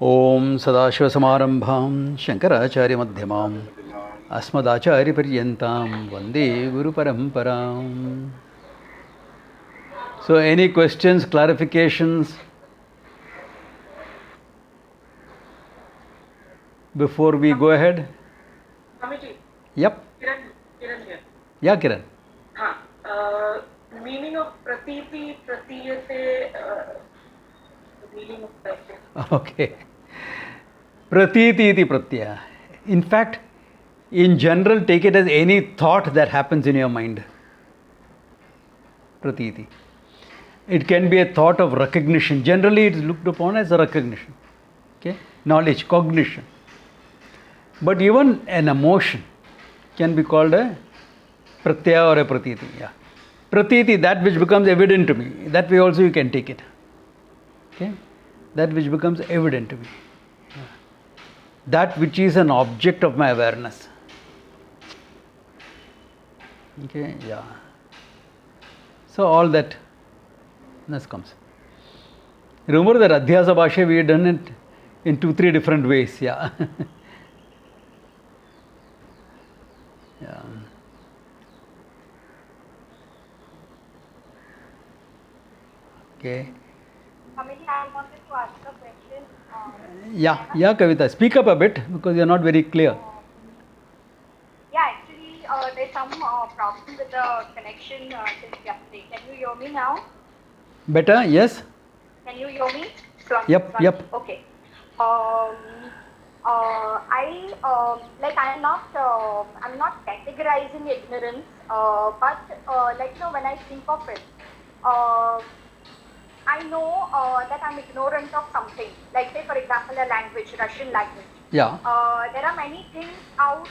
ओम सदाशिवसमारंभां शंकराचार्यमध्यमाम् अस्मदाचार्यपर्यन्तां वन्दे गुरुपरम्पराम्. So any questions, clarifications before we go ahead? Swamiji. Yep. Kiran here. Yeah, Kiran. Meaning of pratiti, pratiyate, meaning of pratyaya. Okay. Pratiti iti pratyaya. In fact, in general, take it as any thought that happens in your mind. Pratiti. It can be a thought of recognition. Generally, it is looked upon as a recognition. Okay? Knowledge, cognition. But even an emotion can be called a pratyaya or a pratiti. Yeah. Pratiti, that which becomes evident to me. That way also you can take it. Okay? That which becomes evident to me. Yeah. That which is an object of my awareness. Okay, yeah. So all that comes. Remember that Adhyasa Bhashya, we had done it in 2-3 different ways. Yeah. Yeah. Okay. Kamini, I wanted to ask a question. Yeah, Kavita. Speak up a bit because you're not very clear. Actually, there's some problem with the connection since yesterday. Can you hear me now? Better? Yes? Can you hear me? Yep. Okay. I'm not categorizing ignorance, but when I think of it, I know that I'm ignorant of something. Like say, for example, a language, Russian language. Yeah. There are many things out,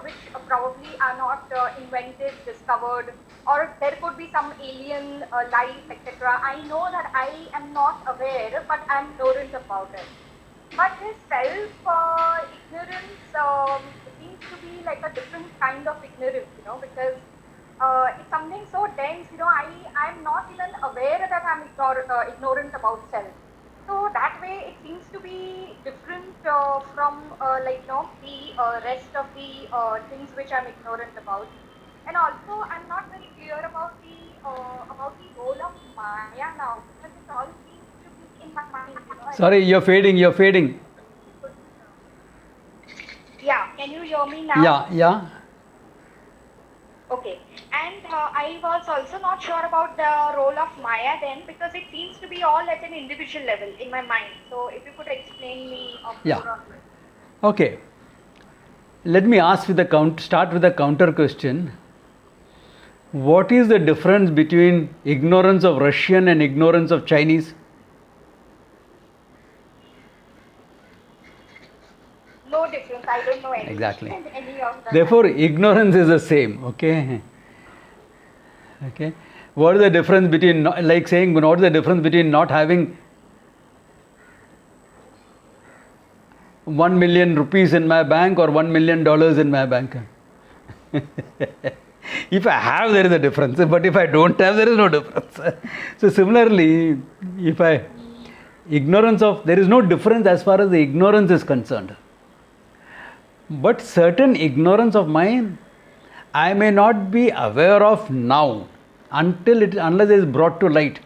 which probably are not invented, discovered, or there could be some alien life, etc. I know that I am not aware, but I'm ignorant about it. But this self-ignorance seems to be like a different kind of ignorance, because it's something so dense, I'm not even aware that I'm ignorant about self. So that way it seems to be different from the rest of the things which I'm ignorant about. And also I'm not very clear about the role of Maya now, because it all seems to be in my mind. Sorry, you're fading. Yeah, can you hear me now? Yeah. Okay. And I was also not sure about the role of Maya then, because it seems to be all at an individual level in my mind. So if you could explain me more on this. Okay. Let me start with a counter question. What is the difference between ignorance of Russian and ignorance of Chinese? No difference. I don't know any. Exactly. Any of them. Therefore, ignorance is the same. Okay. What is the difference between, like saying, what is the difference between not having 1 million rupees in my bank or $1 million in my bank? If I have, there is a difference. But if I don't have, there is no difference. So similarly, there is no difference as far as the ignorance is concerned. But certain ignorance of mine, I may not be aware of now unless it is brought to light.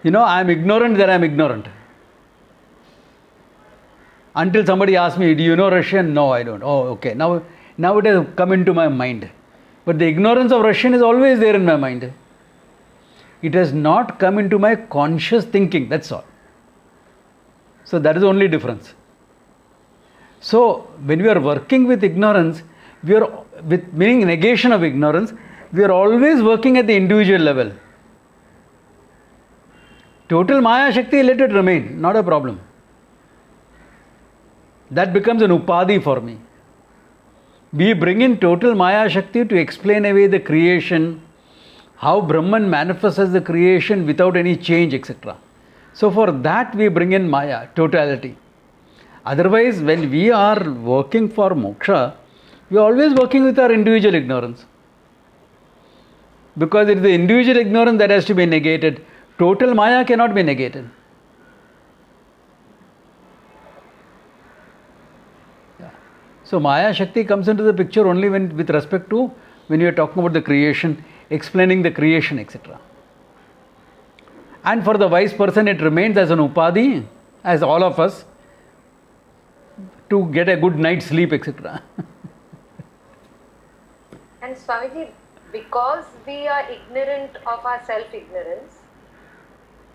I am ignorant that I am ignorant. Until somebody asks me, do you know Russian? No, I don't. Oh, okay. Now it has come into my mind. But the ignorance of Russian is always there in my mind. It has not come into my conscious thinking, that's all. So that is the only difference. So when we are working with ignorance, meaning negation of ignorance, we are always working at the individual level. Total Maya Shakti, let it remain, not a problem. That becomes an upadhi for me. We bring in total Maya Shakti to explain away the creation, how Brahman manifests as the creation without any change, etc. So for that we bring in Maya, totality. Otherwise, when we are working for moksha, we are always working with our individual ignorance. Because it is the individual ignorance that has to be negated Total Maya cannot be negated. Yeah. So Maya Shakti comes into the picture only when, with respect to when you are talking about the creation, explaining the creation, etc. And for the wise person, it remains as an upadhi, as all of us, to get a good night's sleep, etc. And Swamiji, because we are ignorant of our self-ignorance,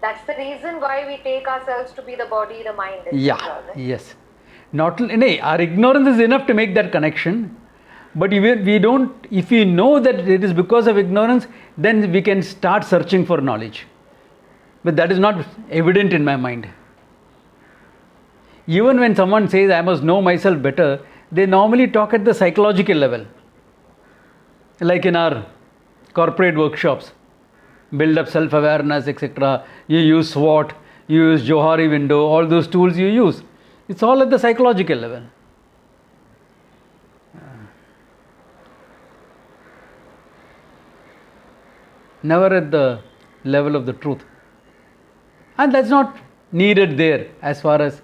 that's the reason why we take ourselves to be the body, the mind, etc. Yeah, right? yes. Not, no, our ignorance is enough to make that connection. But if we don't, if we know that it is because of ignorance, then we can start searching for knowledge. But that is not evident in my mind. Even when someone says, I must know myself better, they normally talk at the psychological level. Like in our corporate workshops, build up self-awareness, etc. You use SWOT, you use Johari window, all those tools you use. It's all at the psychological level. Never at the level of the truth. And that's not needed there as far as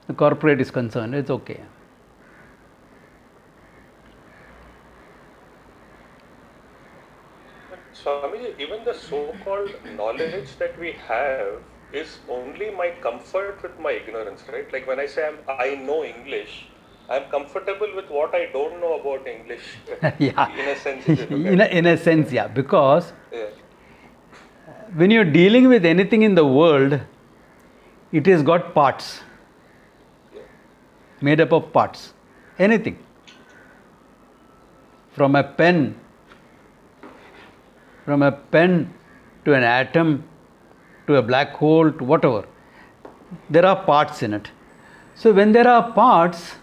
the corporate is concerned. It's okay. Swamiji, even the so-called knowledge that we have is only my comfort with my ignorance, right? Like when I say I know English, I'm comfortable with what I don't know about English. Yeah. In a sense, if you look at in a sense, yeah. Because it. when you're dealing with anything in the world, it has got parts. Made up of parts. Anything. From a pen to an atom, to a black hole, to whatever. There are parts in it. So when there are parts,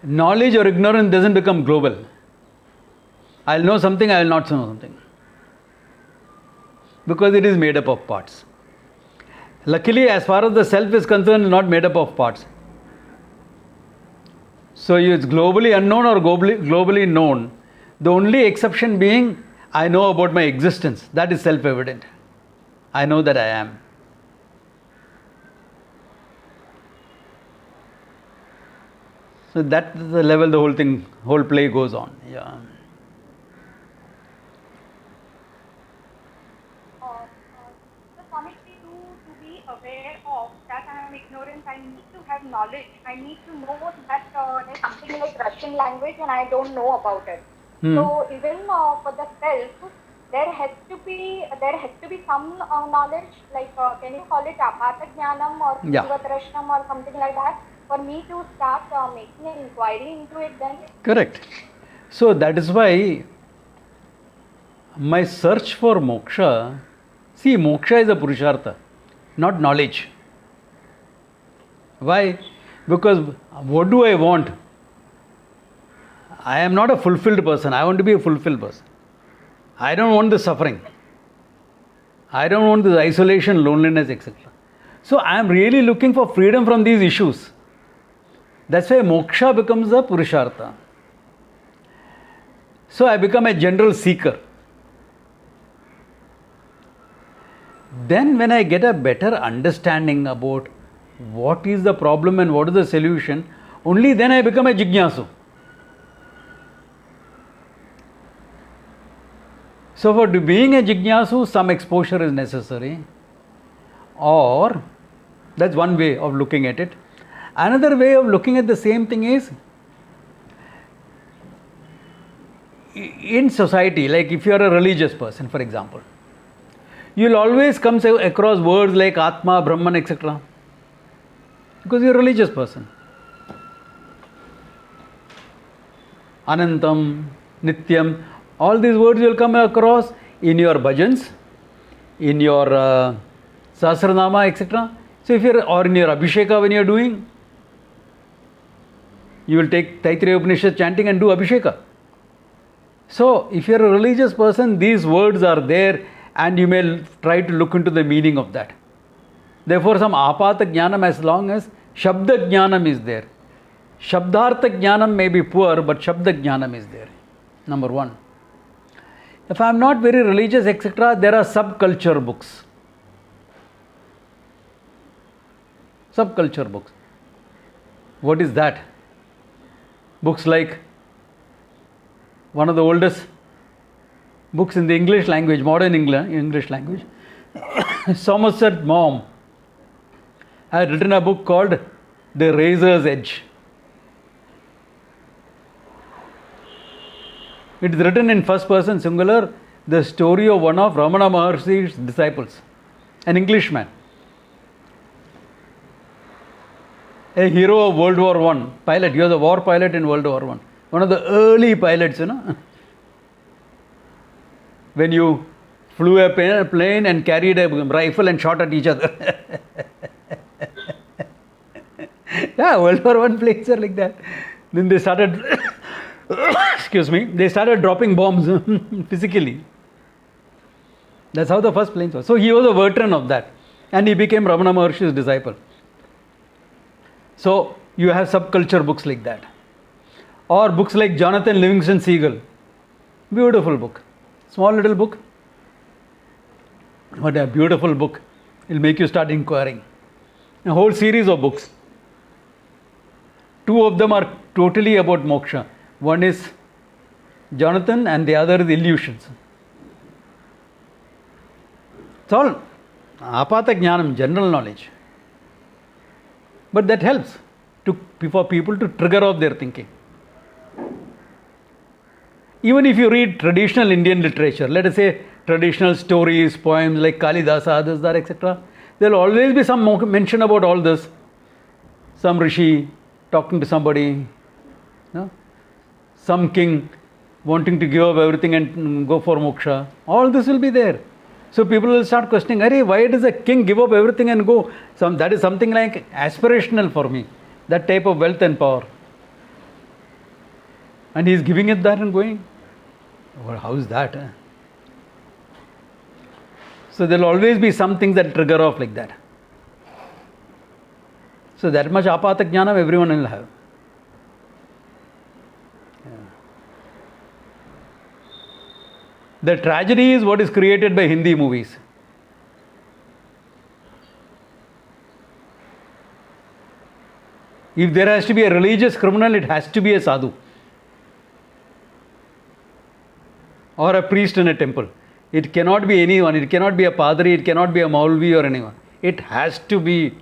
knowledge or ignorance doesn't become global. I'll know something, I will not know something. Because it is made up of parts. Luckily, as far as the self is concerned, it's not made up of parts. So it's globally unknown or globally known. The only exception being, I know about my existence. That is self-evident. I know that I am. So that's the level the whole play goes on. Yeah. So Swamiji, to be aware of that I am ignorant, I need to have knowledge. I need to know that there's something like Russian language and I don't know about it. So even for the self, there has to be some knowledge, like can you call it apata jnanam or jivatrashnam or something like that, for me to start making an inquiry into it then? Correct. So that is why my search for moksha, see, moksha is a purushartha, not knowledge. Why? Because what do I want? I am not a fulfilled person. I want to be a fulfilled person. I don't want the suffering. I don't want this isolation, loneliness, etc. So I am really looking for freedom from these issues. That's why moksha becomes a purushartha. So I become a general seeker. Then when I get a better understanding about what is the problem and what is the solution, only then I become a jignasu. So for being a jignasu, some exposure is necessary, or that's one way of looking at it. Another way of looking at the same thing is, in society, like if you are a religious person, for example, you'll always come across words like Atma, Brahman, etc. Because you're a religious person. Anantam, Nityam, all these words you will come across in your bhajans, in your Sahasranama, etc. So if you're, or in your Abhisheka when you're doing, you will take Taittiriya Upanishad chanting and do Abhisheka. So if you're a religious person, these words are there and you may try to look into the meaning of that. Therefore some apata jnanam, as long as Shabda jnanam is there. Shabdartha jnanam may be poor, but Shabda jnanam is there. Number one. If I am not very religious, etc., there are subculture books. Subculture books. What is that? Books like one of the oldest books in the English language, modern English language, Somerset Maugham had written a book called The Razor's Edge. It is written in first person singular, the story of one of Ramana Maharshi's disciples, an Englishman, a hero of World War I, pilot. He was a war pilot in World War I. One of the early pilots, when you flew a plane and carried a rifle and shot at each other. Yeah, World War I planes are like that. Then they started, excuse me, they started dropping bombs physically. That's how the first planes were. So he was a veteran of that. And he became Ramana Maharshi's disciple. So you have subculture books like that. Or books like Jonathan Livingston Seagull. Beautiful book. Small little book. But a beautiful book. It will make you start inquiring. A whole series of books. Two of them are totally about moksha. One is Jonathan and the other is Illusions. It's all apata jnanam, general knowledge. But that helps for people to trigger off their thinking. Even if you read traditional Indian literature, let us say traditional stories, poems like Kalidasa, Adasdar, etc., there will always be some mention about all this. Some rishi talking to somebody, some king wanting to give up everything and go for moksha. All this will be there. So people will start questioning, why does a king give up everything and go? That is something like aspirational for me. That type of wealth and power. And he is giving it that and going. Well, how is that? So there will always be some things that trigger off like that. So that much apata jnanam everyone will have. The tragedy is what is created by Hindi movies. If there has to be a religious criminal, it has to be a sadhu. Or a priest in a temple. It cannot be anyone. It cannot be a padri. It cannot be a maulvi or anyone. It has to be.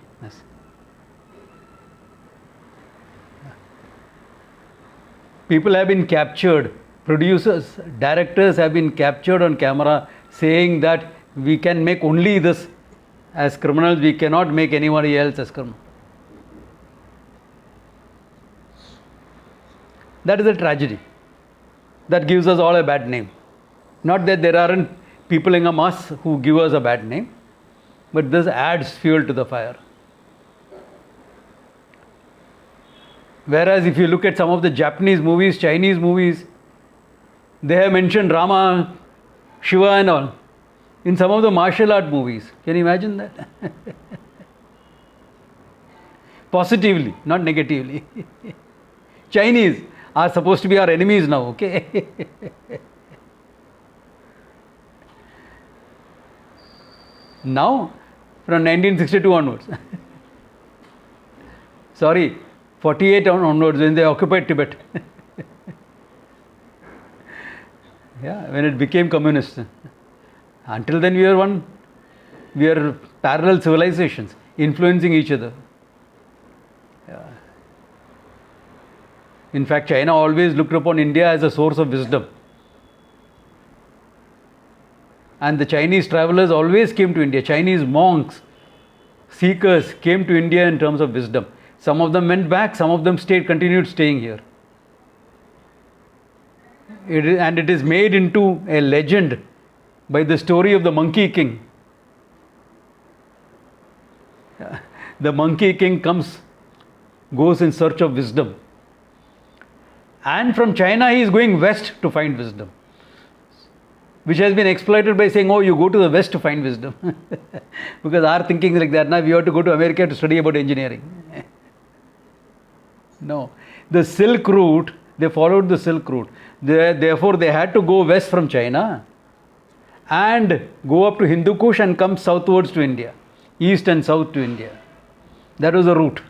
People have been captured. Producers, directors have been captured on camera saying that we can make only this as criminals. We cannot make anybody else as criminal. That is a tragedy. That gives us all a bad name. Not that there aren't people in us who give us a bad name, but this adds fuel to the fire. Whereas if you look at some of the Japanese movies, Chinese movies, they have mentioned Rama, Shiva and all in some of the martial art movies. Can you imagine that? Positively, not negatively. Chinese are supposed to be our enemies now, okay? Now, from 1962 onwards. Sorry, 48 onwards when they occupied Tibet. Yeah, when it became communist. Until then we are parallel civilizations, influencing each other. Yeah. In fact, China always looked upon India as a source of wisdom. And the Chinese travelers always came to India. Chinese monks, seekers came to India in terms of wisdom. Some of them went back, some of them continued staying here. It is made into a legend by the story of the Monkey King. The Monkey King goes in search of wisdom. And from China he is going west to find wisdom. Which has been exploited by saying, you go to the west to find wisdom. Because our thinking is like that. Now we have to go to America to study about engineering. No. The Silk Route, they followed the Silk Route. Therefore, they had to go west from China and go up to Hindu Kush and come southwards to India, east and south to India. That was the route.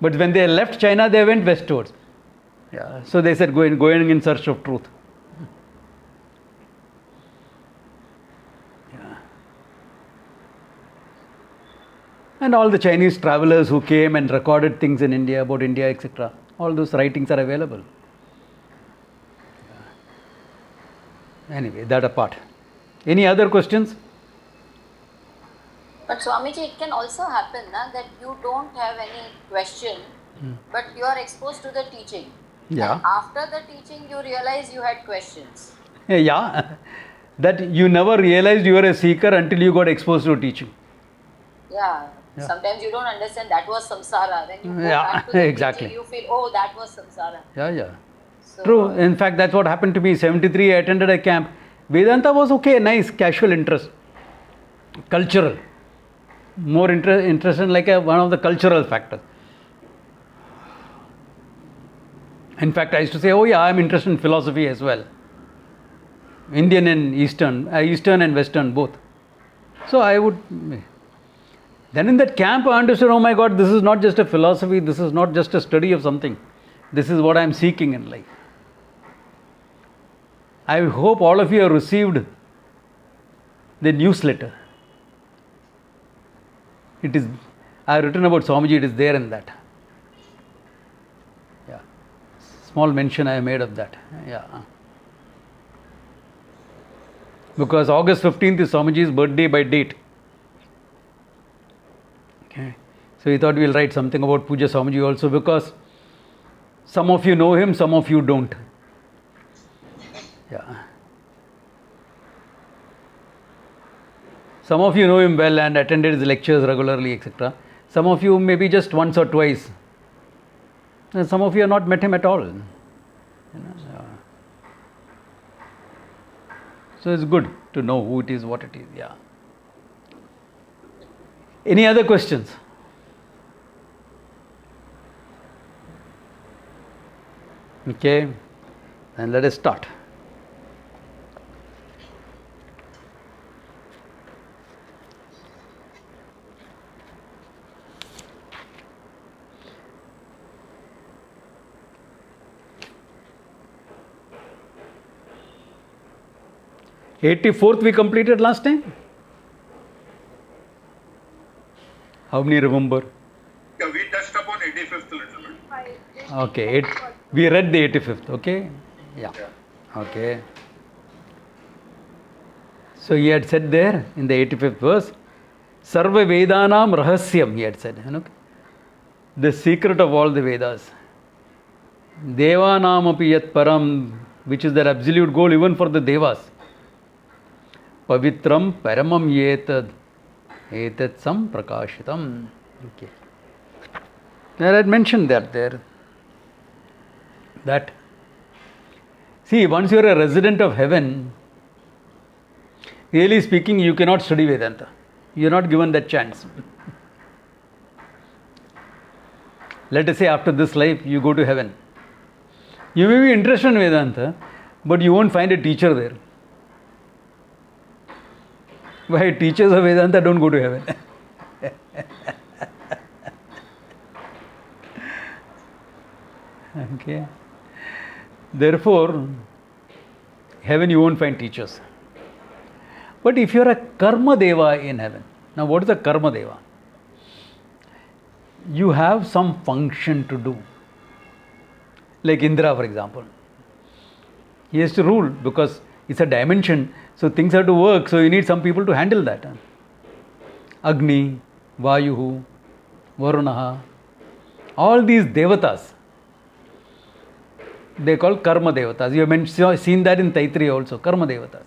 But when they left China, they went westwards. Yeah. So they said going in search of truth. Yeah. And all the Chinese travelers who came and recorded things in India, about India, etc. All those writings are available. Yeah. Anyway, that apart. Any other questions? But Swamiji, it can also happen that you don't have any question, but you are exposed to the teaching. Yeah. And after the teaching, you realize you had questions. Yeah. That you never realized you were a seeker until you got exposed to teaching. Yeah. Sometimes you don't understand that was samsara. Then you go back to the exactly. teaching, you feel, oh, that was samsara. Yeah. So, True. In fact, that's what happened to me. 73, I attended a camp. Vedanta was okay, nice, casual interest. Cultural. More interested like one of the cultural factors. In fact, I used to say, oh yeah, I'm interested in philosophy as well. Indian and Eastern and Western both. So I would... Then in that camp I understood, oh my God, this is not just a philosophy, this is not just a study of something. This is what I'm seeking in life. I hope all of you have received the newsletter. It is, I have written about Swamiji, it is there in that. Yeah. Small mention I have made of that. Yeah. Because August 15th is Swamiji's birthday by date. Okay. So we thought we'll write something about Puja Swamiji also, because some of you know him, some of you don't. Yeah. Some of you know him well and attended his lectures regularly, etc. Some of you maybe just once or twice. And some of you have not met him at all. So it's good to know who it is, what it is. Yeah. Any other questions? Okay. Then let us start. '84th we completed last time? How many remember? Yeah, we touched upon 85th a little bit. Okay, we read the 85th, okay? Yeah. Okay. So he had said there in the 85th verse, Sarva Vedanam Rahasyam, he had said. The secret of all the Vedas. Devanam api yat param, which is their absolute goal even for the Devas. Pavitram paramam yetad etat sam prakashitam. Okay. There I had mentioned that there. That, see, once you are a resident of heaven, really speaking, you cannot study Vedanta. You are not given that chance. Let us say after this life, you go to heaven. You may be interested in Vedanta, but you won't find a teacher there. Why? Teachers of Vedanta don't go to heaven. Okay. Therefore, heaven you won't find teachers. But if you are a Karma Deva in heaven, now what is a Karma Deva? You have some function to do. Like Indra, for example. He has to rule because it's a dimension, so things have to work, so you need some people to handle that. Agni, Vayuhu, Varunaha, all these devatas, they call Karma Devatas. You have seen that in Taittiriya also, Karma Devatas.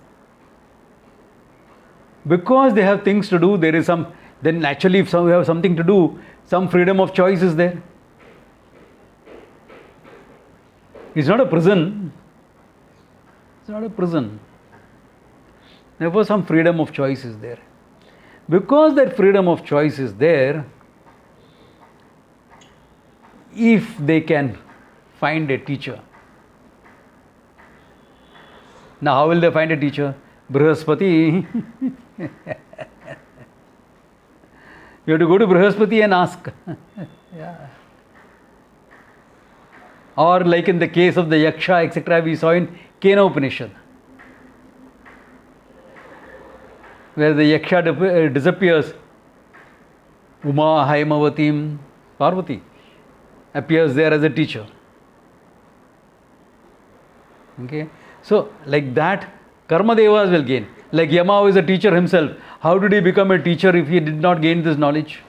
Because they have things to do, there is some, then naturally if you have something to do, some freedom of choice is there. It's not a prison. It's not a prison. Therefore, some freedom of choice is there. Because that freedom of choice is there, if they can find a teacher, Now, how will they find a teacher? Brihaspati. You have to go to Brihaspati and ask. Yeah. Or like in the case of the Yaksha, etc., we saw in Kena Upanishad, where the Yaksha disappears. Uma Haimavatim Parvati appears there as a teacher. Okay, so like that, Karma Devas will gain. Like Yama is a teacher himself. How did he become a teacher if he did not gain this knowledge?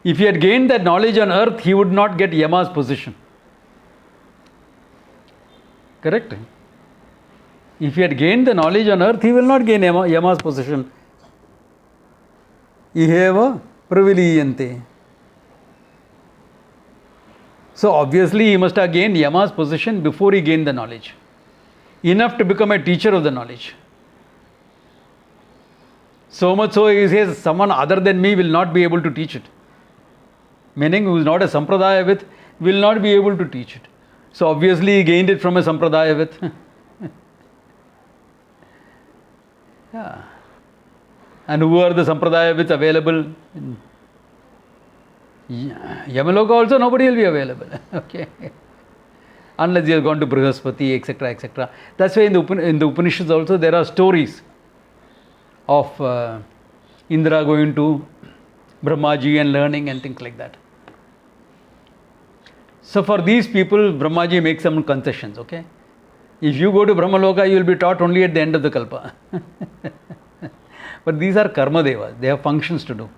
If he had gained that knowledge on earth, he would not get Yama's position. Correct? If he had gained the knowledge on earth, he will not gain Yama's position. Iheva praviliyante. So obviously he must have gained Yama's position before he gained the knowledge. Enough to become a teacher of the knowledge. So much so he says, someone other than me will not be able to teach it. Meaning who is not a Sampradayavit will not be able to teach it. So obviously he gained it from a Sampradayavit. Yeah. And who are the Sampradayavits available? Yamaloka also nobody will be available. Okay. Unless he has gone to Brihaspati, etc., etc. That's why in the Upanishads also there are stories of Indra going to Brahmaji and learning and things like that. So for these people, Brahmaji makes some concessions, okay? If you go to Brahmaloka, you will be taught only at the end of the Kalpa. But these are Karma Devas, they have functions to do.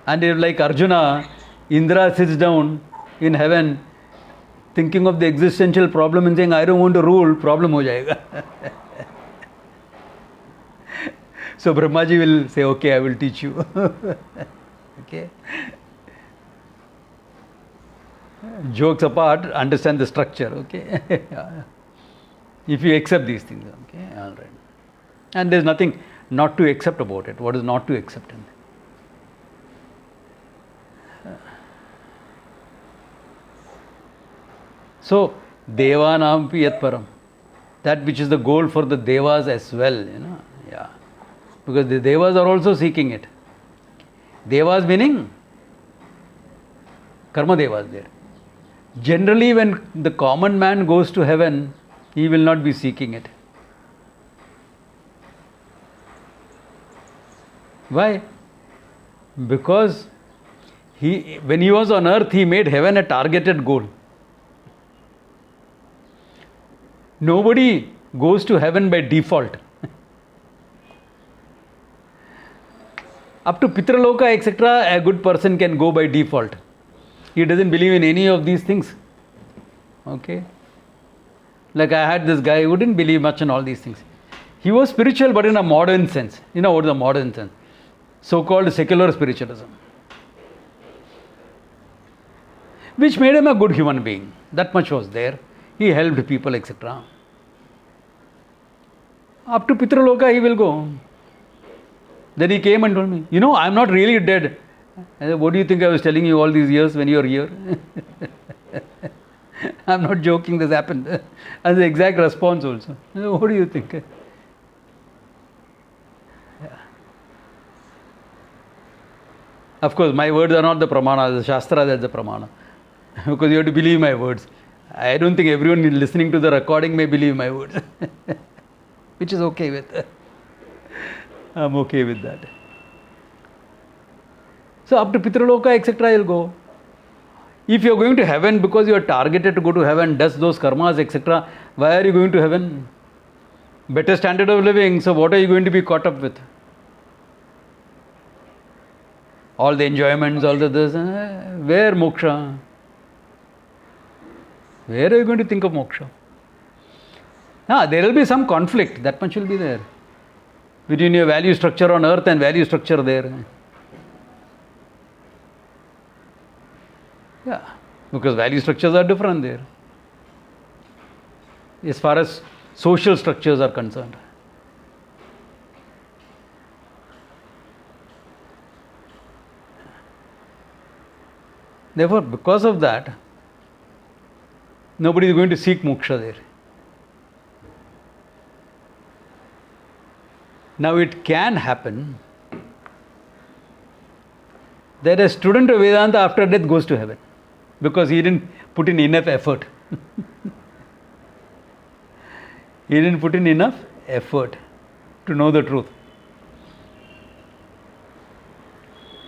And if like Arjuna, Indra sits down in heaven thinking of the existential problem and saying, I don't want to rule, problem ho jayega. So Brahmaji will say, okay, I will teach you. Okay. Jokes apart, understand the structure, okay. If you accept these things, okay, all right. And there's nothing not to accept about it. What is not to accept in it? So, Devanampi Yat Param. That which is the goal for the Devas as well, you know. Yeah. Because the Devas are also seeking it. Devas meaning Karma Devas there. Generally, when the common man goes to heaven, he will not be seeking it. Why? Because when he was on earth, he made heaven a targeted goal. Nobody goes to heaven by default. Up to Pitraloka, etc., a good person can go by default. He doesn't believe in any of these things. Okay? Like I had this guy who didn't believe much in all these things. He was spiritual, but in a modern sense. You know what is the modern sense? So-called secular spiritualism. Which made him a good human being. That much was there. He helped people, etc. Up to Pitraloka he will go. Then he came and told me, you know, I'm not really dead. I said, what do you think I was telling you all these years when you were here? I'm not joking, this happened. That's the exact response also. What do you think? Yeah. Of course, my words are not the pramana, the Shastra that's the pramana. Because you have to believe my words. I don't think everyone listening to the recording may believe my words. Which is okay with. I'm okay with that. So up to Pitraloka, etc., you'll go. If you're going to heaven because you are targeted to go to heaven, does those karmas, etc., why are you going to heaven? Better standard of living, so what are you going to be caught up with? All the enjoyments, all the this, where moksha? Where are you going to think of moksha? There will be some conflict, that much will be there. Between your value structure on earth and value structure there. Yeah, because value structures are different there. As far as social structures are concerned. Therefore, because of that, Nobody is going to seek moksha there. Now it can happen that a student of Vedanta after death goes to heaven because he didn't put in enough effort. He didn't put in enough effort to know the truth.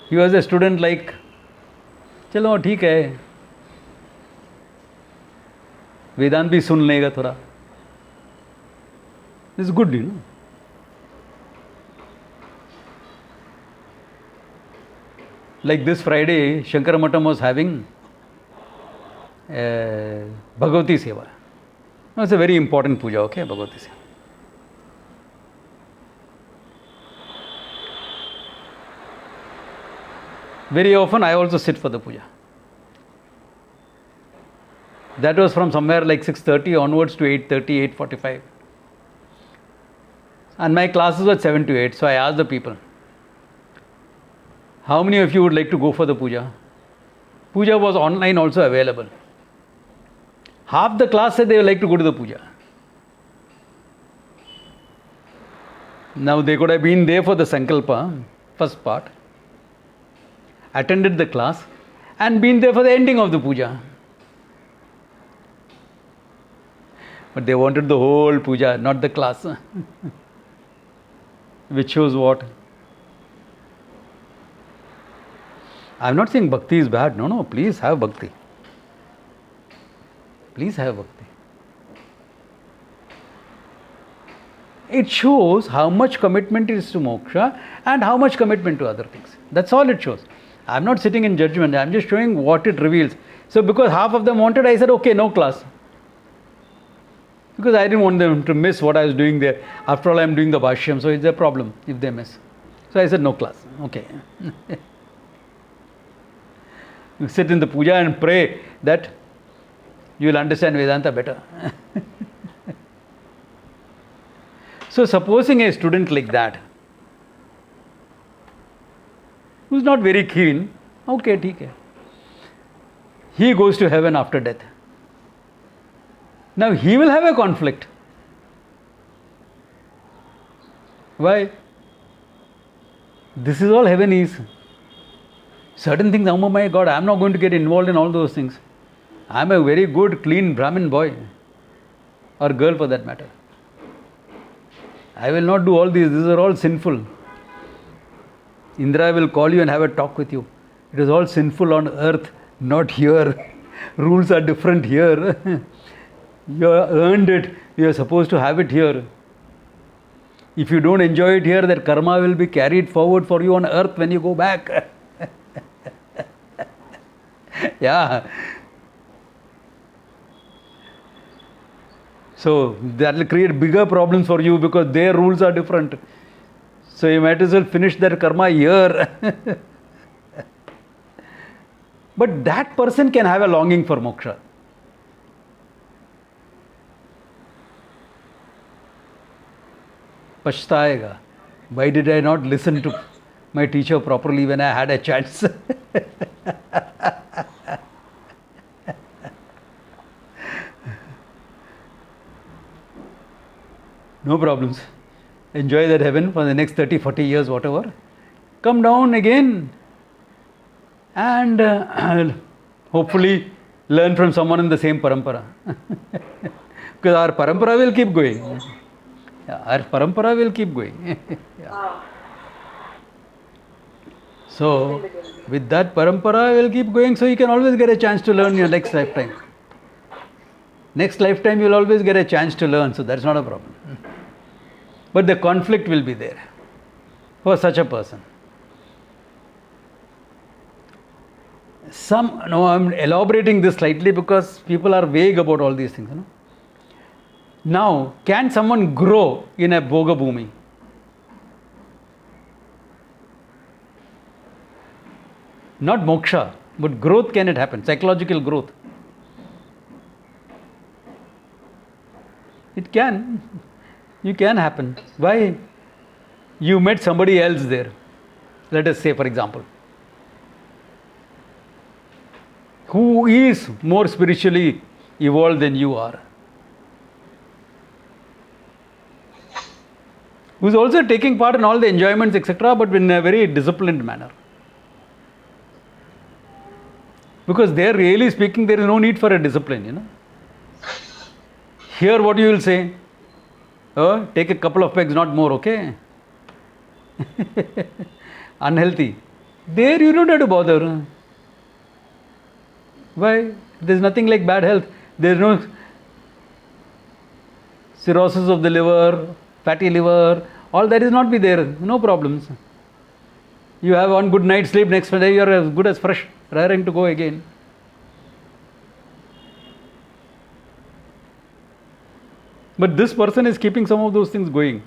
He was a student like, चलो ठीक है, वेदांत भी सुन लेगा थोड़ा. It's good, you know. Like this Friday, Shankara Matam was having Bhagavati Seva. It's a very important puja, okay, Bhagavati Seva. Very often I also sit for the puja. That was from somewhere like 6:30 onwards to 8:30, 8:45. And my classes were 7 to 8, so I asked the people, how many of you would like to go for the puja? Puja was online also available. Half the class said they would like to go to the puja. Now they could have been there for the Sankalpa, first part, attended the class, and been there for the ending of the puja. But they wanted the whole puja, not the class. Which shows what? I am not saying bhakti is bad. No, please have bhakti. Please have bhakti. It shows how much commitment is to moksha and how much commitment to other things. That's all it shows. I am not sitting in judgment. I am just showing what it reveals. So because half of them wanted, I said, okay, no class. Because I didn't want them to miss what I was doing there. After all, I am doing the Bhashyam, so it's a problem if they miss. So I said, no class. Okay. You sit in the puja and pray that you will understand Vedanta better. So supposing a student like that, who is not very keen, okay, theek hai. He goes to heaven after death. Now he will have a conflict. Why? This is all heaven is. Certain things, oh my God, I am not going to get involved in all those things. I am a very good, clean Brahmin boy, or girl for that matter. I will not do all these. These are all sinful. Indra will call you and have a talk with you. It is all sinful on earth, not here. Rules are different here. You earned it. You are supposed to have it here. If you don't enjoy it here, that karma will be carried forward for you on earth when you go back. Yeah. So that will create bigger problems for you because their rules are different. So you might as well finish that karma here. But that person can have a longing for moksha. Pachtaega. Why did I not listen to my teacher properly when I had a chance? No problems. Enjoy that heaven for the next 30, 40 years, whatever. Come down again and hopefully learn from someone in the same parampara. Because our parampara will keep going. Yeah, our parampara will keep going. Yeah. So, with that parampara will keep going, so you can always get a chance to learn in your next lifetime. Next lifetime you will always get a chance to learn, so that's not a problem. But the conflict will be there for such a person. I'm elaborating this slightly because people are vague about all these things. You know? Now, can someone grow in a Bhoga Bhumi? Not moksha, but growth, can it happen? Psychological growth. It can. You can happen. Why? You met somebody else there. Let us say, for example, who is more spiritually evolved than you are. Who is also taking part in all the enjoyments, etc., but in a very disciplined manner. Because there, really speaking, there is no need for a discipline, Here, what you will say? Oh, take a couple of pegs, not more, okay? Unhealthy. There, you don't have to bother. Why? There's nothing like bad health. There's no cirrhosis of the liver, fatty liver, all that is not be there. No problems. You have one good night's sleep, next day you are as good as fresh, raring to go again. But this person is keeping some of those things going.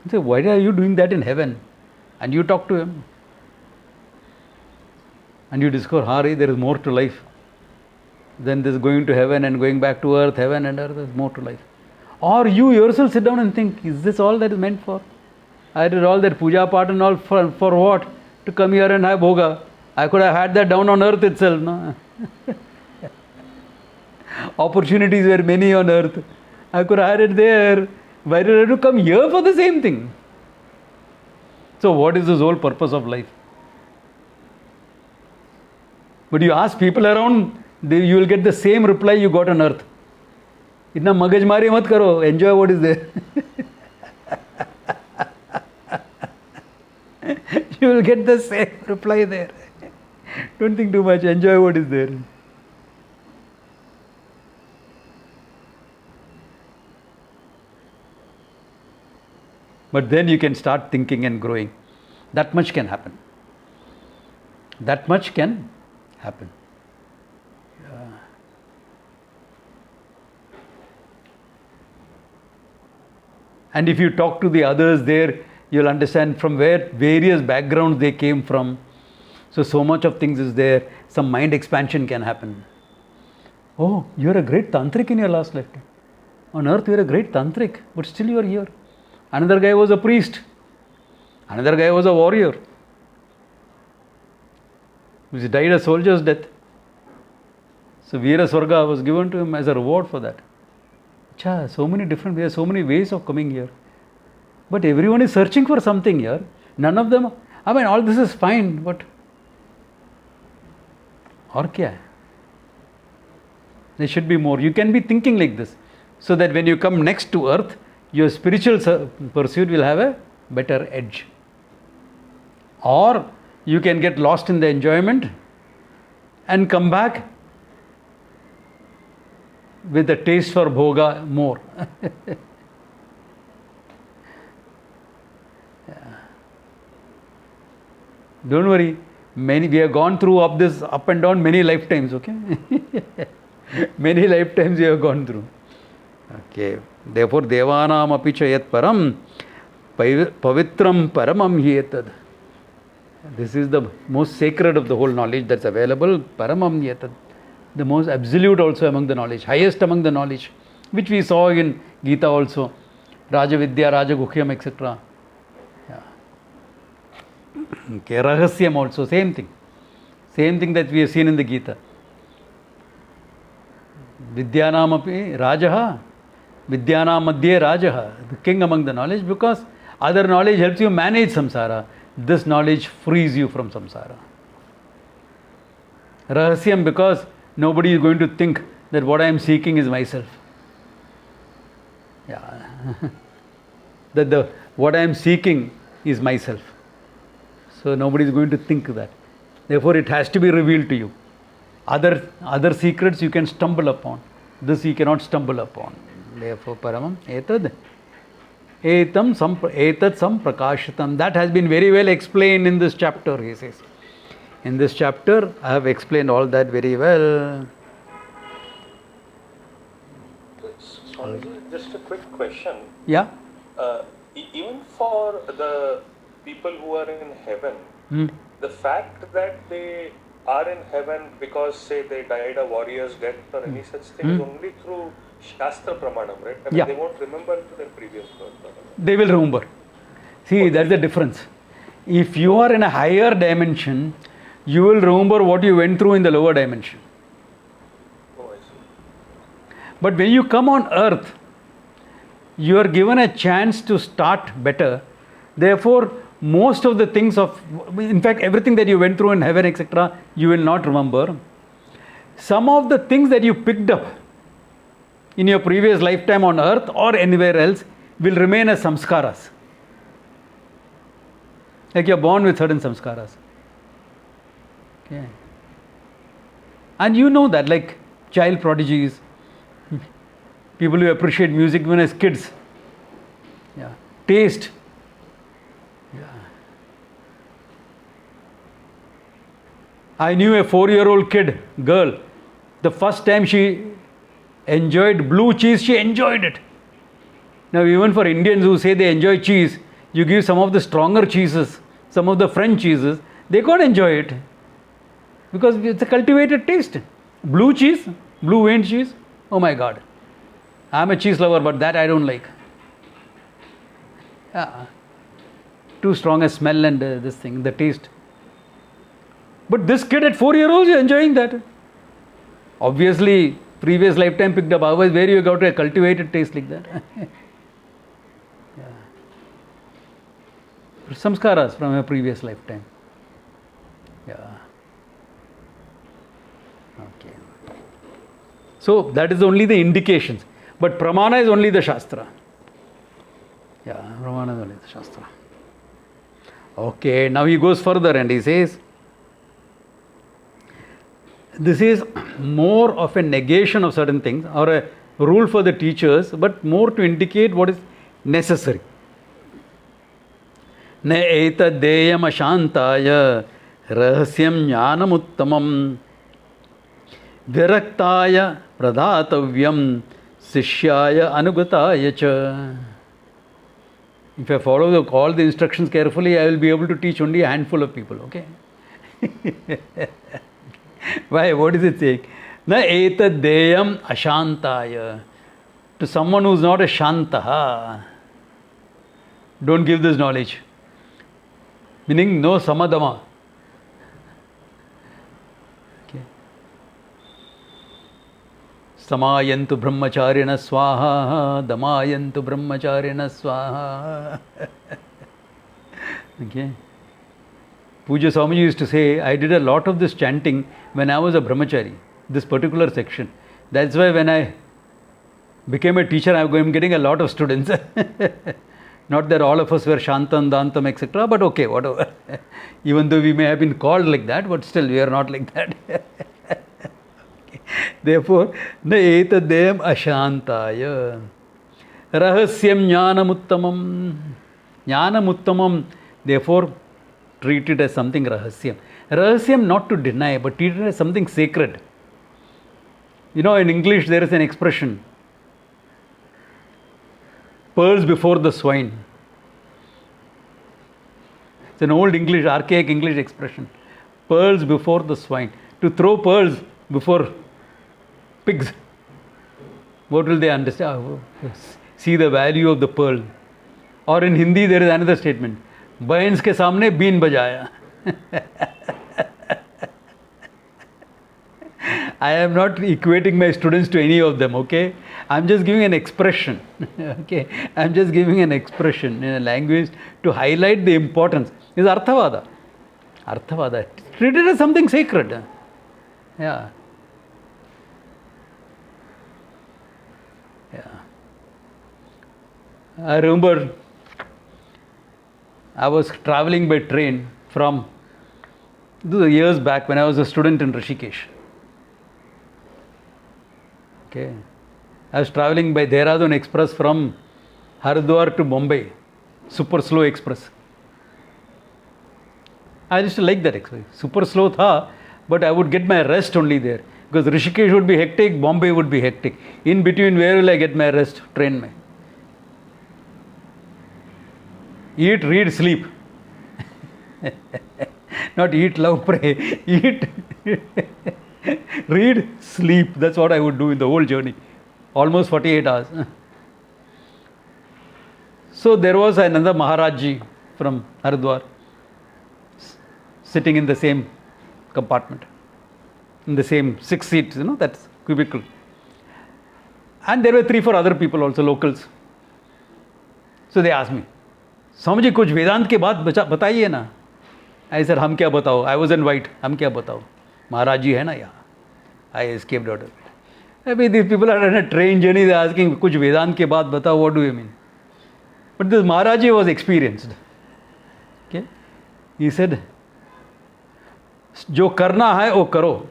You say, why are you doing that in heaven? And you talk to him. And you discover, Hari, there is more to life than this going to heaven and going back to earth, heaven and earth, there is more to life. Or you yourself sit down and think, is this all that is meant for? I did all that puja part and all for what? To come here and have bhoga. I could have had that down on earth itself. No? Opportunities were many on earth. I could have had it there. Why did I have to come here for the same thing? So what is this whole purpose of life? But you ask people around, you will get the same reply you got on earth. Itna magajmari mat karo, enjoy what is there. You will get the same reply there. Don't think too much, enjoy what is there. But then you can start thinking and growing. That much can happen. That much can happen. And if you talk to the others there, you'll understand from where various backgrounds they came from. So much of things is there. Some mind expansion can happen. Oh, you're a great tantric in your last lifetime. On earth, you're a great tantric, but still you're here. Another guy was a priest. Another guy was a warrior. He died a soldier's death. So Veera Swarga was given to him as a reward for that. So many different ways, so many ways of coming here. But everyone is searching for something here. None of them, all this is fine, but aur kya hai? There should be more. You can be thinking like this, so that when you come next to earth, your spiritual pursuit will have a better edge. Or you can get lost in the enjoyment and come back with a taste for bhoga more. Don't worry, we have gone through up and down many lifetimes, okay? Many lifetimes we have gone through. Okay. Therefore, devanam apicha yat param pavitram paramam hi etad. This is the most sacred of the whole knowledge that's available. Paramam hi etad. The most absolute also among the knowledge, highest among the knowledge, which we saw in Gita also. Raja Vidya, Raja Gukhyam, etc. Yeah. Okay, Rahasyam also, same thing. Same thing that we have seen in the Gita. Vidyanam api Rajaha. Vidyanam madhye Rajaha. The king among the knowledge, because other knowledge helps you manage samsara. This knowledge frees you from samsara. Rahasyam, because nobody is going to think that what I am seeking is myself. Yeah. That what I am seeking is myself. So nobody is going to think that. Therefore, it has to be revealed to you. Other secrets you can stumble upon. This you cannot stumble upon. Therefore, paramam etad samprakashitam. That has been very well explained in this chapter, he says. In this chapter, I have explained all that very well. Swamiji, just a quick question. Yeah? Even for the people who are in heaven, the fact that they are in heaven because, say, they died a warrior's death or any such thing is only through Shastra Pramanam, right? I mean, they won't remember their previous birth. They will remember. See, that's the difference. If you are in a higher dimension, you will remember what you went through in the lower dimension. Oh, I see. But when you come on earth, you are given a chance to start better. Therefore, most of the things in fact, everything that you went through in heaven, etc., you will not remember. Some of the things that you picked up in your previous lifetime on earth or anywhere else will remain as samskaras. Like you're born with certain samskaras. Okay. And you know that, like child prodigies, people who appreciate music even as kids. Yeah. Taste. Yeah. I knew a 4-year-old girl, the first time she enjoyed blue cheese, she enjoyed it. Now, even for Indians who say they enjoy cheese, you give some of the stronger cheeses, some of the French cheeses, they can't enjoy it because it's a cultivated taste. Blue cheese, blue vein cheese, oh my God. I'm a cheese lover, but that I don't like. Yeah. Too strong a smell and this thing, the taste. But this kid at 4-year-old is enjoying that. Obviously, previous lifetime picked up. Otherwise, where you got a cultivated taste like that? Yeah. Samskaras from a previous lifetime. Yeah. Okay. So that is only the indications. But pramana is only the Shastra. Yeah, pramana is only the Shastra. Okay, now he goes further and he says, this is more of a negation of certain things or a rule for the teachers, but more to indicate what is necessary. Na etadeyam ashantaya rahasyam jnanam uttamam viraktaya pradhatavyam sishyaya anugataya cha. If I follow all the instructions carefully, I will be able to teach only a handful of people, okay? Why? What is it saying? Na etadeyam ashantaya. To someone who is not a shantaha, don't give this knowledge. Meaning no samadama. Okay. Samayantu brahmacharina swaha, damayantu brahmacharina swaha. Okay. Puja Swamiji used to say, I did a lot of this chanting when I was a brahmachari, this particular section. That's why when I became a teacher, I'm getting a lot of students. Not that all of us were Shantam, Dantam, etc., but okay, whatever. Even though we may have been called like that, but still we are not like that. Okay. Therefore, na etadem ashantaya. Rahasyam jnanam uttamam. Jnanam uttamam. Therefore, treat it as something rahasyam. Rahasyam not to deny, but treat it as something sacred. You know, in English there is an expression, pearls before the swine. It's an old English, archaic English expression. Pearls before the swine. To throw pearls before pigs. What will they understand? See the value of the pearl. Or in Hindi there is another statement. Bains ke samne bean bajaya. I am not equating my students to any of them, okay? I'm just giving an expression, okay? I'm just giving an expression in a language to highlight the importance. It's Arthavada. Arthavada. Treat it as something sacred. Yeah. Yeah. I remember I was traveling by train from, this was years back when I was a student in Rishikesh. Okay. I was traveling by Dehradun Express from Haridwar to Bombay, super slow express. I used to like that express. Super slow tha, but I would get my rest only there. Because Rishikesh would be hectic, Bombay would be hectic. In between, where will I get my rest? Train mein. Eat, read, sleep. Not eat, love, pray. Eat, read, sleep. That's what I would do in the whole journey. Almost 48 hours. So there was another Maharajji from Haridwar sitting in the same compartment, in the same 6 seats, that's cubicle. And there were 3-4 other people also, locals. So they asked me, Swamiji कुछ वेदांत के बात बताइए ना. I said, हम क्या बताओ? I was in white. हम क्या बताओ? महाराज जी है ना यहाँ. I escaped out of it. I mean, these people are on a train journey. They are asking, कुछ वेदांत के बात बताओ. What do you mean? But this Maharaj ji was experienced. Okay? He said, जो करना है वो करो.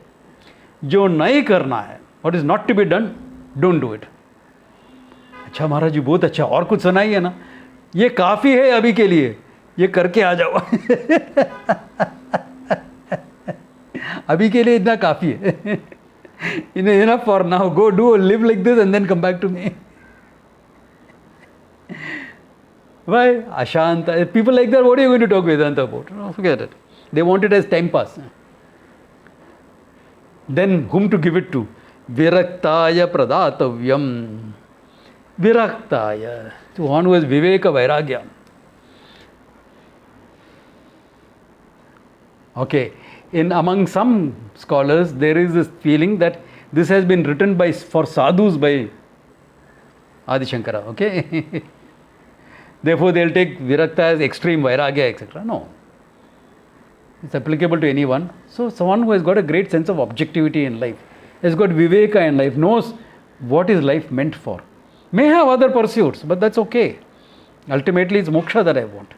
जो नहीं करना है, what is not to be done, don't do it. अच्छा महाराज जी बहुत अच्छा, और कुछ सुनाइए ना. ये काफ़ी है अभी के लिए, ये करके आ जाओ. अभी के लिए इतना काफ़ी है. Enough for now. Go do, live like this and then come back to me. Why? Ashanta. People like that, what are you going to talk Vedanta about? No, forget it. They want it as time pass. Then whom to give it to? Viraktaya pradatavyam. Viraktaya. To one who has Viveka Vairagya. Okay. Among some scholars, there is this feeling that this has been written for sadhus by Adi Shankara. Okay. Therefore, they'll take Virakta as extreme Vairagya, etc. No. It's applicable to anyone. So, someone who has got a great sense of objectivity in life, has got Viveka in life, knows what is life meant for. May have other pursuits, but that's okay. Ultimately, it's moksha that I want.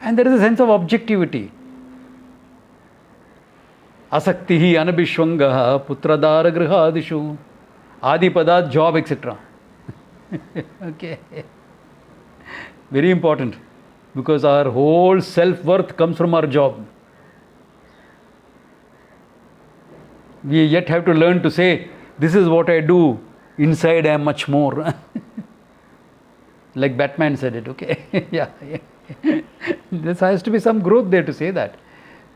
And there is a sense of objectivity. Asaktihi anabhishwangaha putradara grihadishu adipada job, etc. Okay. Very important, because our whole self-worth comes from our job. We yet have to learn to say, this is what I do, inside I am much more. Like Batman said it, okay? Yeah. There has to be some growth there to say that.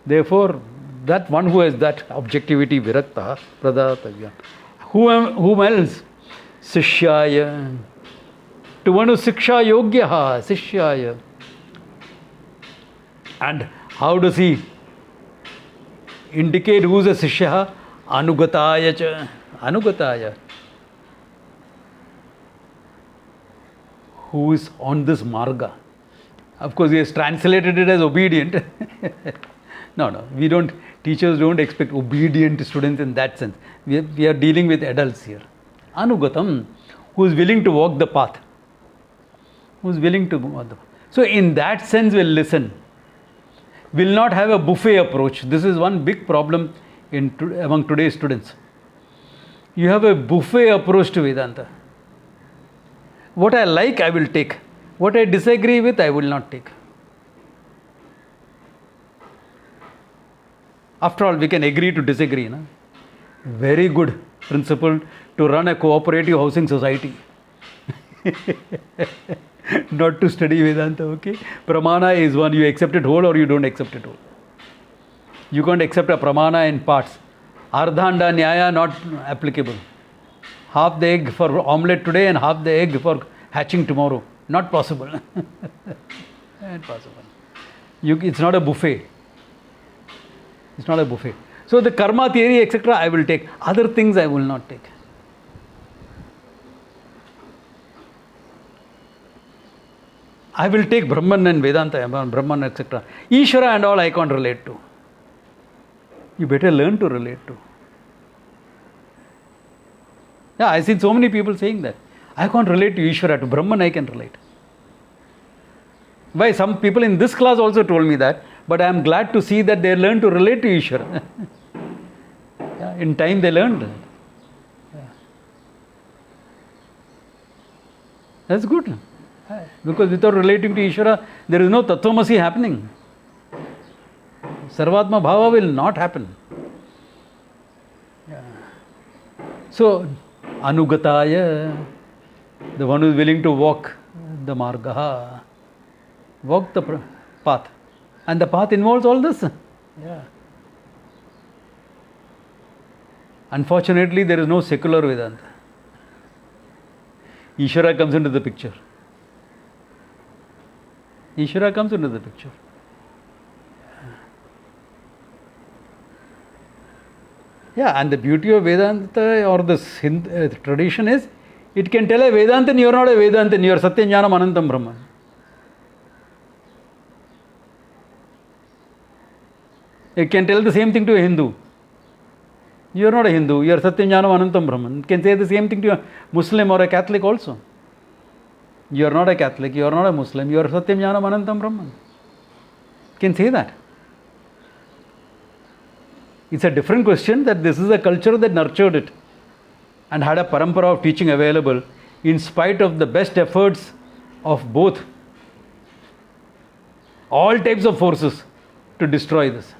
Therefore, that one who has that objectivity, virakta, pradatavya. Whom else? Sishyaya. To one who siksha yogyaha, sishyaya. And how does he indicate who is a sishya? Anugataya cha. Anugataya. Who is on this marga. Of course, he has translated it as obedient. No, we don't, teachers don't expect obedient students in that sense. We are dealing with adults here. Anugatam, who is willing to walk the path. Who is willing to walk the path. So, in that sense, will listen. Will not have a buffet approach. This is one big problem among today's students. You have a buffet approach to Vedanta. What I like, I will take. What I disagree with, I will not take. After all, we can agree to disagree. No? Very good principle to run a cooperative housing society. Not to study Vedanta, okay? Pramana is one, you accept it whole or you don't accept it whole. You can't accept a pramana in parts. Ardhanda Nyaya not applicable. Half the egg for omelette today and half the egg for hatching tomorrow. Not possible. Not possible. It's not a buffet. It's not a buffet. So the karma theory, etc., I will take. Other things I will not take. I will take Brahman and Vedanta, Brahman, etc. Ishvara and all I can't relate to. You better learn to relate to. Yeah, I've seen so many people saying that. I can't relate to Ishvara, to Brahman I can relate. Why? Some people in this class also told me that, but I am glad to see that they learn to relate to Ishvara. Yeah, in time they learned. Yeah. That's good. Because without relating to Ishvara, there is no Tattvamasi happening. Sarvatma Bhava will not happen. Yeah. So, Anugataya, the one who is willing to walk the marga, walk the path. And the path involves all this. Yeah. Unfortunately, there is no secular Vedanta. Ishvara comes into the picture. Ishvara comes into the picture. Yeah, and the beauty of Vedanta or this tradition is, It can tell a Vedantin, you are not a Vedantin, you are Satyam Jnanam Anantam Brahman. It can tell the same thing to a Hindu. You are not a Hindu, you are Satyam Jnanam Anantam Brahman. It can say the same thing to a Muslim or a Catholic also. You are not a Catholic, you are not a Muslim, you are Satyam Jnanam Anantam Brahman. It can say that. It's a different question that this is a culture that nurtured it and had a parampara of teaching available in spite of the best efforts of both, all types of forces to destroy this.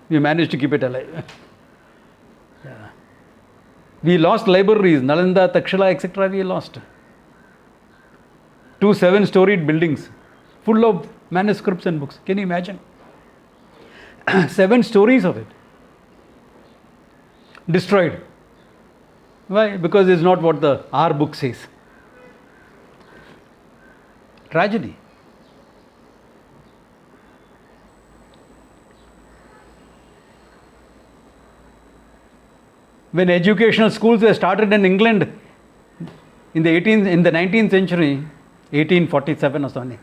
We managed to keep it alive. Yeah. We lost libraries, Nalanda, Takshala, etc. we lost. 2 7-storied buildings full of manuscripts and books. Can you imagine? 7 stories of it. Destroyed. Why? Because it's not what our book says. Tragedy. When educational schools were started in England in the 19th century, 1847 or something,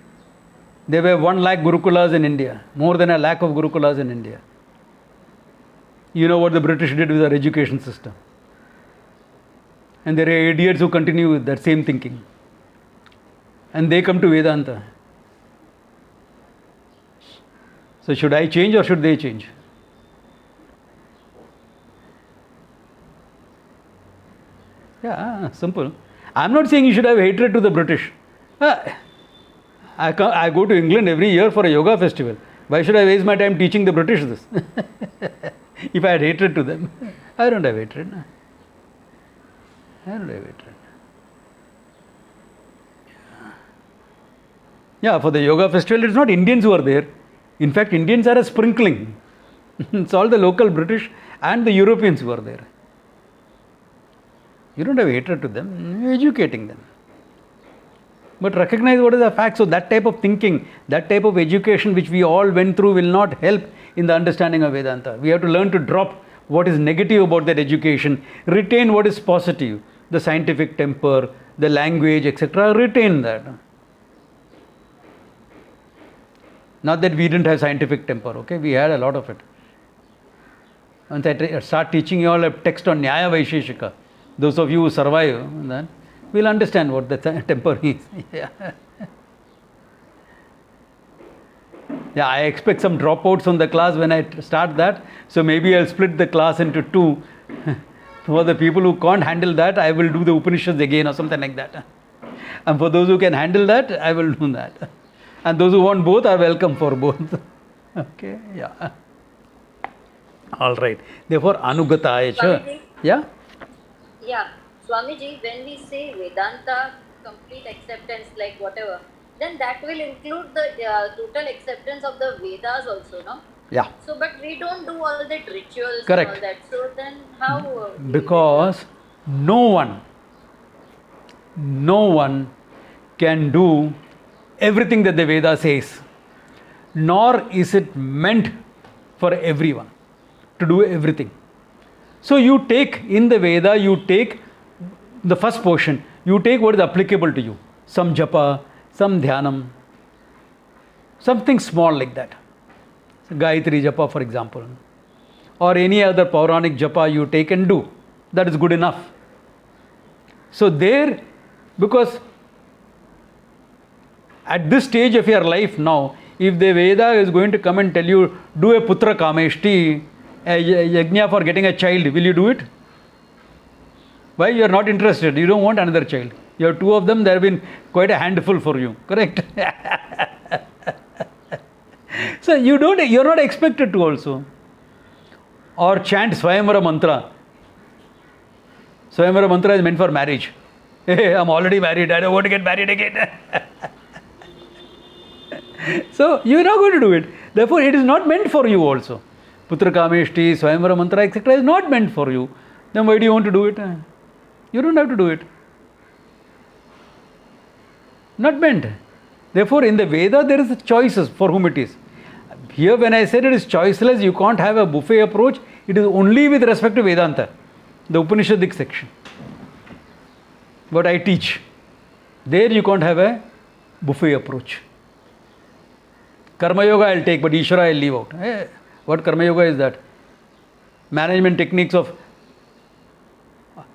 there were 1 lakh Gurukulas in India, more than 1 lakh of Gurukulas in India. You know what the British did with our education system. And there are idiots who continue with that same thinking. And they come to Vedanta. So should I change or should they change? Yeah, simple. I'm not saying you should have hatred to the British. I go to England every year for a yoga festival. Why should I waste my time teaching the British this? If I had hatred to them. I don't have hatred. I don't have hatred. Yeah, for the yoga festival, it's not Indians who are there. In fact, Indians are a sprinkling. It's all the local British and the Europeans who are there. You don't have hatred to them, you're educating them. But recognize what is the fact. So that type of thinking, that type of education which we all went through will not help in the understanding of Vedanta. We have to learn to drop what is negative about that education, retain what is positive, the scientific temper, the language, etc. Retain that. Not that we didn't have scientific temper, okay? We had a lot of it. Once I start teaching you all a text on Nyaya Vaisheshika, those of you who survive, then will understand what the temper is. Yeah. Yeah, I expect some dropouts from the class when I start that. So maybe I'll split the class into 2. For the people who can't handle that, I will do the Upanishads again or something like that. And for those who can handle that, I will do that. And those who want both are welcome for both. Okay, yeah. All right. Therefore, Anugataya cha. Yeah? Yeah, Swamiji, when we say Vedanta, complete acceptance, like whatever, then that will include the total acceptance of the Vedas also, no? Yeah. So, but we don't do all that rituals Correct. and all that. So then how? Because no one can do everything that the Veda says. Nor is it meant for everyone to do everything. So you take in the Veda, you take the first portion, you take what is applicable to you. Some japa, some dhyanam, something small like that. So Gayatri japa, for example, or any other Pauranic japa you take and do. That is good enough. So there, because at this stage of your life now, if the Veda is going to come and tell you, do a putra kameshti, a yajna for getting a child, will you do it? Why? You are not interested. You don't want another child. You have 2 of them, there have been quite a handful for you. Correct? So you are not expected to also. Or chant Swayamvara mantra. Swayamvara mantra is meant for marriage. Hey, I'm already married, I don't want to get married again. So you are not going to do it. Therefore, it is not meant for you also. Putra Kameshti, Swayamvara mantra, etc. is not meant for you. Then why do you want to do it? You don't have to do it. Not meant. Therefore, in the Veda, there is choices for whom it is. Here, when I said it is choiceless, you can't have a buffet approach. It is only with respect to Vedanta, the Upanishadic section. what I teach. There you can't have a buffet approach. Karma Yoga I'll take, but Ishvara I'll leave out. What Karma Yoga is that? Management techniques of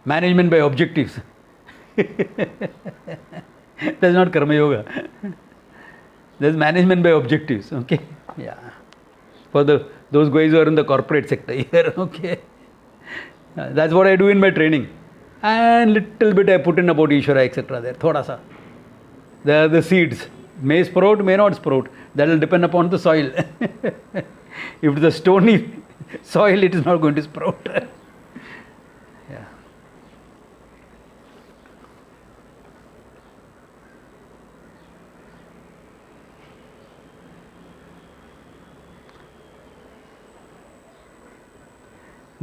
management by objectives. That's not Karma Yoga. That's management by objectives. Okay? Yeah. For those guys who are in the corporate sector here. Okay? That's what I do in my training. And little bit I put in about Ishvara, etc. there. Thoda sa. There are the seeds. May sprout, may not sprout. That will depend upon the soil. If it's a stony soil, it is not going to sprout. Yeah.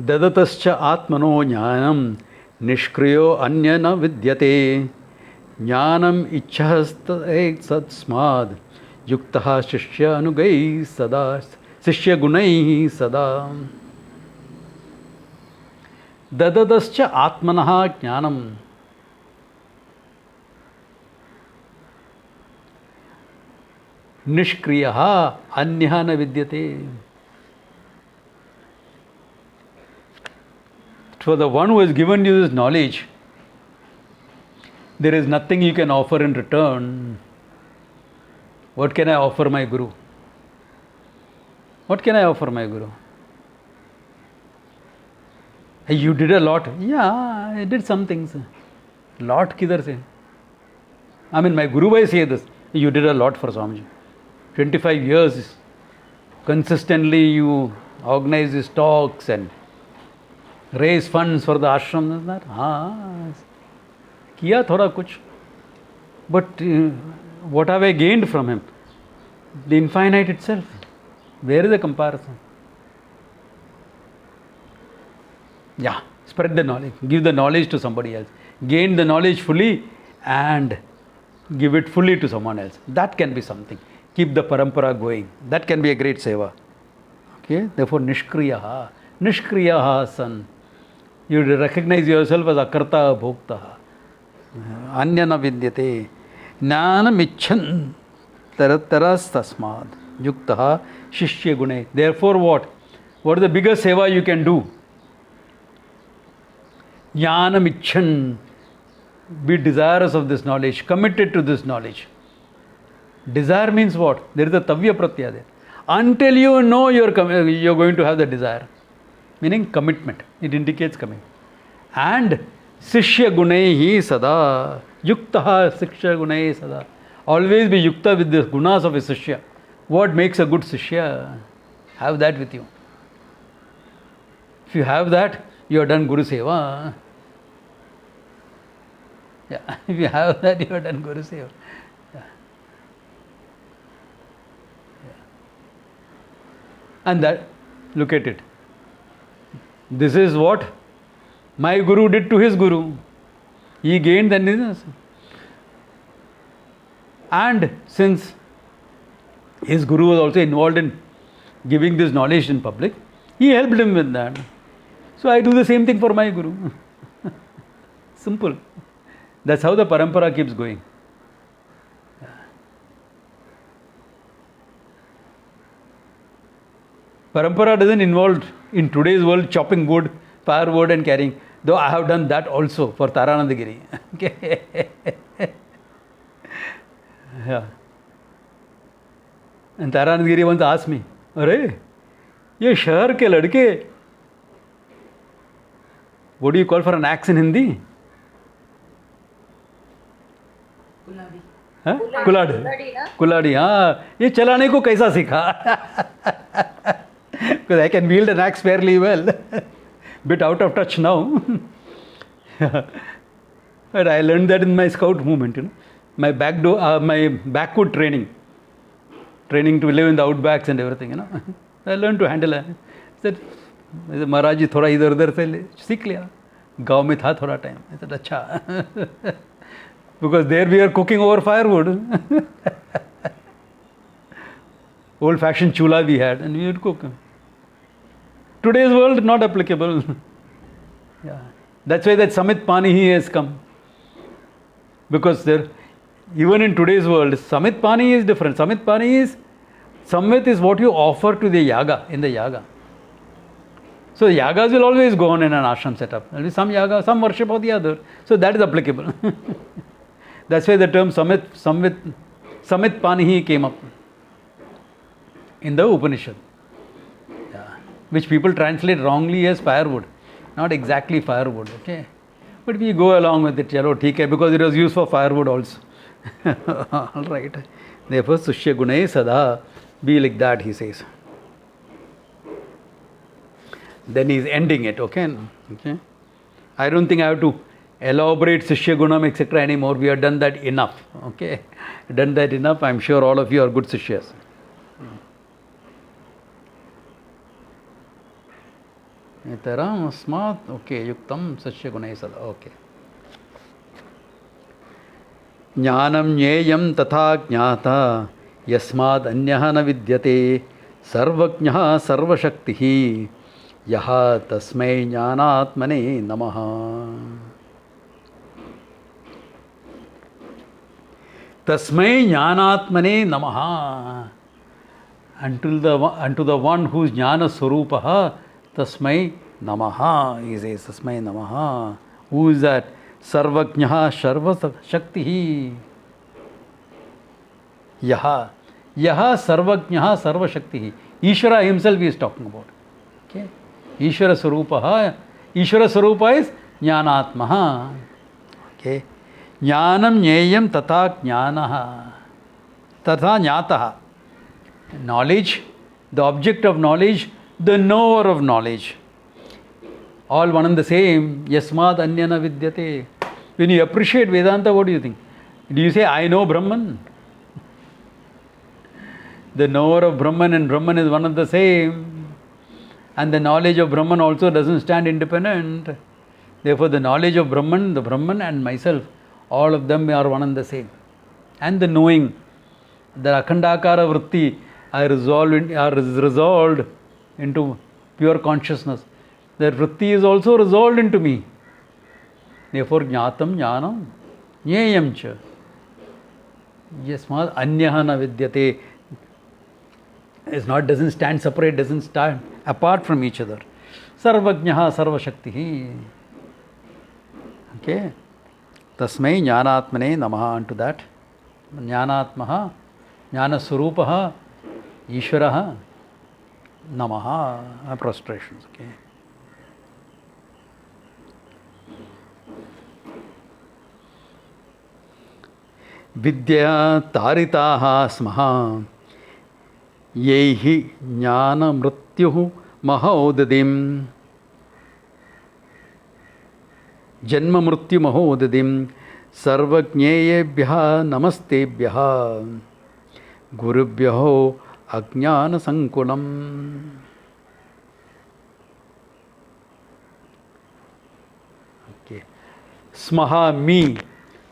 Dadatascha atmano jnanam nishkriyo anya na vidyate jnanam ichhastate satsmad yuktaha shishya anugai sada shishya gunai sada. Dadatascha atmanaha jnanam nishkriyaha anya na vidyate. For the one who has given you this knowledge, there is nothing you can offer in return. What can I offer my Guru? What can I offer my Guru? Hey, you did a lot. Yeah, I did some things. Lot kidhar se? I mean, my Guru Bhai say this. You did a lot for Swamiji. 25 years. Consistently you organize these talks and raise funds for the ashram. हाँ, किया थोड़ा कुछ. But what have I gained from him? The infinite itself. Where is the comparison? Yeah, spread the knowledge. Give the knowledge to somebody else. Gain the knowledge fully and give it fully to someone else. That can be something. Keep the parampara going. That can be a great seva. Okay? Therefore, nishkriyaha. Nishkriyaha san. You recognize yourself as akarta bhokta. Anya na vidyate. Jnanam icchan taras tasmad. Yuktaha shishya gune. Therefore what? What is the biggest seva you can do? Jnanam icchan. Be desirous of this knowledge. Committed to this knowledge. Desire means what? There is a tavya pratyaya there. Until you know you're going to have the desire. Meaning commitment. It indicates coming. And sishya gunaihi sada. Yuktaha sishya gunaihi sada. Always be yukta with the gunas of a sishya. What makes a good sishya? Have that with you. If you have that, you have done Guru Seva. Yeah. If you have that, you have done Guru Seva. Yeah. Yeah. And that, look at it. This is what my Guru did to his Guru. He gained the business. And since his Guru was also involved in giving this knowledge in public, he helped him with that. So I do the same thing for my Guru. Simple. That's how the parampara keeps going. Parampara doesn't involve in today's world chopping wood, firewood and carrying. Though I have done that also for Taranandagiri. Okay. Yeah. And Taranandagiri once asked me, "Arey, ye shahar ke ladke, what do you call for an axe in Hindi?" कुलाड़ी. कुलाड़ी. हाँ, ये चलाने को कैसा सीखा? Because I can wield an axe fairly well. Bit out of touch now. But I learned that in my scout movement, my backward training to live in the outbacks and everything, I learned to handle it. I said, महाराज जी थोड़ा इधर उधर से सीख लिया. गांव में था थोड़ा टाइम. I said, अच्छा. Because there we are cooking over firewood. Old fashioned chula we had and we would cook. Today's world not applicable. Yeah. That's why that Samit Panihi has come. Because there, even in today's world, Samit Pani is different. Samit is what you offer to the yaga, in the yaga. So yagas will always go on in an ashram setup. There will be some yaga, some worship of the other. So that is applicable. That's why the term Samit Pani came up in the Upanishad. Yeah. Which people translate wrongly as firewood. Not exactly firewood, okay? But we go along with it, chalo, theek hai, because it was used for firewood also. Alright. Therefore, Sushya Gunai Sada, be like that, he says. Then he is ending it, okay? I don't think I have to elaborate Sishya Gunam, etc. anymore. We have done that enough, okay? Done that enough. I'm sure all of you are good Sishyas. Itaram asmat, okay, yuktam Sishya Gunai Sada, okay. Jnanam jneyam tatha jnata yasmad anyaha na vidyate sarvajnaha sarvashaktihi yaha tasmai jnanatmane namaha. Tasmai jnanatmane namaha. Unto the one whose jnana swarupaha tasmai namaha. He says tasmai namaha. Who is that? Sarvajnaha Sarva Shaktihi. Yaha Sarvajnaha Sarva Shaktihi. Ishvara himself he is talking about. Okay? Ishvara Swarupaha. Ishvara Swarupa is Jnanatmaha. Okay? Jnanam Jneyam Tatha Jnanaha. Tatha Jnataha. Knowledge, the object of knowledge, the knower of knowledge. All one and the same. Yasmad Anyana Vidyate. When you appreciate Vedanta, what do you think? Do you say, I know Brahman? The knower of Brahman and Brahman is one and the same. And the knowledge of Brahman also doesn't stand independent. Therefore, the knowledge of Brahman, the Brahman and myself, all of them are one and the same. And the knowing, the Akhandakara Vritti are resolved into pure consciousness. That vritti is also resolved into me. Therefore, jnatam jnanam jneyam cha. Yasmad anyaha na vidyate. Doesn't stand separate, doesn't stand apart from each other. Sarvajnaha sarvashaktihi. Okay. Tasmai jnanatmane namaha. Unto that. Jnanatmaha, jnanaswarupaha, Ishvaraha, namaha. Prostrations. Okay. Vidya taritaha smaha yehi jnana mrityuhu mahodadim janma mrityu mahodadim sarvajneyebhyaha namastebhyaha gurubhyaho ajnana sankulam. Okay. Smaha, me,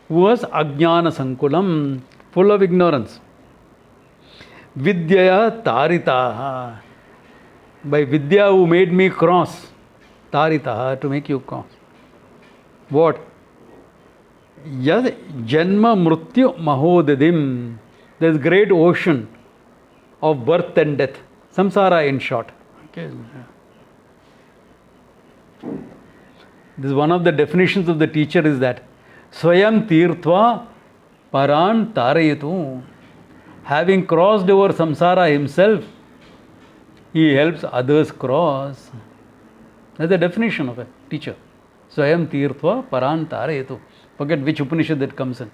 who was Ajnana Sankulam, full of ignorance. Vidyaya Taritaha. By Vidya, who made me cross. Taritaha, to make you cross. What? Yad Janma Mrityu Mahodadim. There is great ocean of birth and death. Samsara in short. Okay. This is one of the definitions of the teacher is that Swayam Tirtva Paran Tarayitu. Having crossed over samsara himself, he helps others cross. That's the definition of a teacher. Swayam Tirtva Paran Tarayitu. Forget which Upanishad that comes in.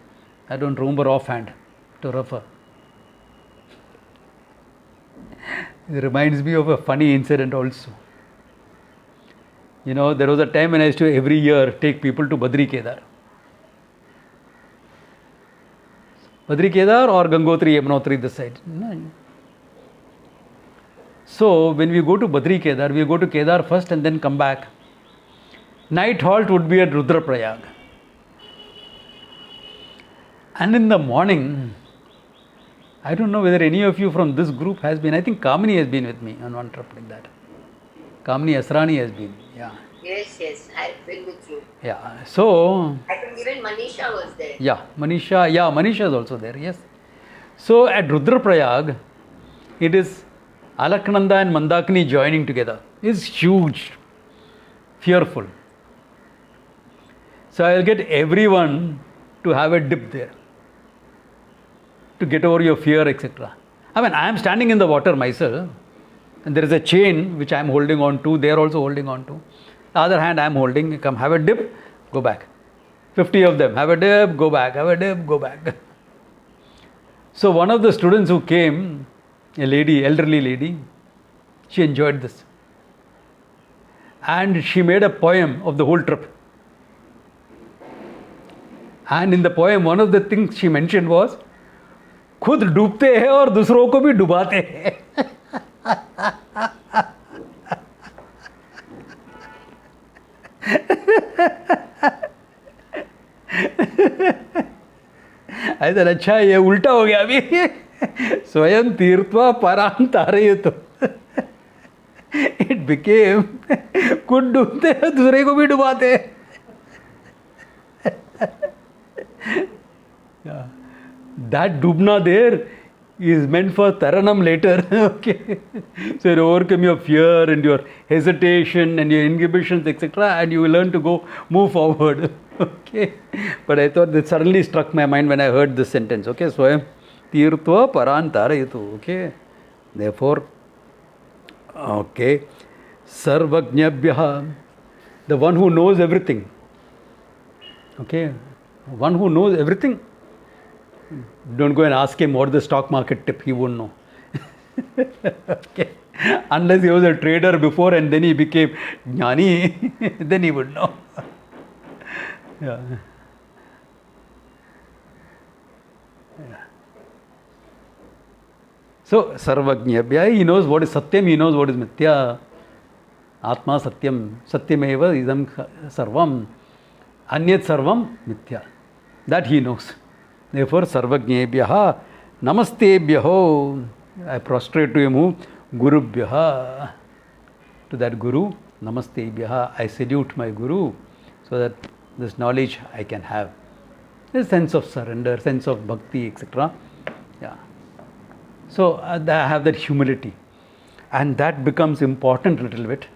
I don't remember offhand to refer. It reminds me of a funny incident also. You know, there was a time when I used to every year take people to Badri Kedar. Badri Kedar or Gangotri, Yamunotri, this side. No. So, when we go to Badri Kedar, we go to Kedar first and then come back. Night halt would be at Rudraprayag. And in the morning, I don't know whether any of you from this group has been, I think Kamini has been with me on one trip like that. Kamini Asrani has been, yeah. Yes, yes, I've been with you. Yeah. So, I think even Manisha was there. Manisha is also there, yes. So at Rudraprayag, it is Alaknanda and Mandakini joining together. It's huge, fearful. So I'll get everyone to have a dip there, to get over your fear, etc. I mean, I am standing in the water myself, and there is a chain which I am holding on to, they are also holding on to. The other hand, I am holding, come have a dip, go back. 50 of them, have a dip, go back, have a dip, go back. So one of the students who came, a lady, elderly lady, she enjoyed this. And she made a poem of the whole trip. And in the poem, one of the things she mentioned was, खुद डूबते हैं और दूसरों को भी डुबाते हैं. I said, अच्छा ये उल्टा हो गया अभी. स्वयं तीर्थवा परांतारयतु. It became खुद डूबते हैं दूसरे को भी डुबाते हैं. Yeah. That dubna there is meant for taranam later. Okay. So you overcome your fear and your hesitation and your inhibitions, etc. and you will learn to move forward. Okay. But I thought that suddenly struck my mind when I heard this sentence. Okay. Swayam tirtva parantarayatu. Okay. Therefore, okay. Sarvajnabhyaha. The one who knows everything. Okay. One who knows everything. Don't go and ask him what the stock market tip, he won't know. Okay. Unless he was a trader before and then he became jnani, then he would know. Yeah. So, Sarvajnabhya, he knows what is Satyam, he knows what is Mithya. Atma Satyam, Satyameva idam sarvam, Anyat sarvam Mithya. That he knows. Therefore, Sarvajnebhyaha Namastebhyaho. I prostrate to him who? Gurubhyaha. To that Guru, Namastebhyaha. I salute my Guru so that this knowledge I can have. This sense of surrender, sense of bhakti, etc. Yeah. So, I have that humility. And that becomes important a little bit.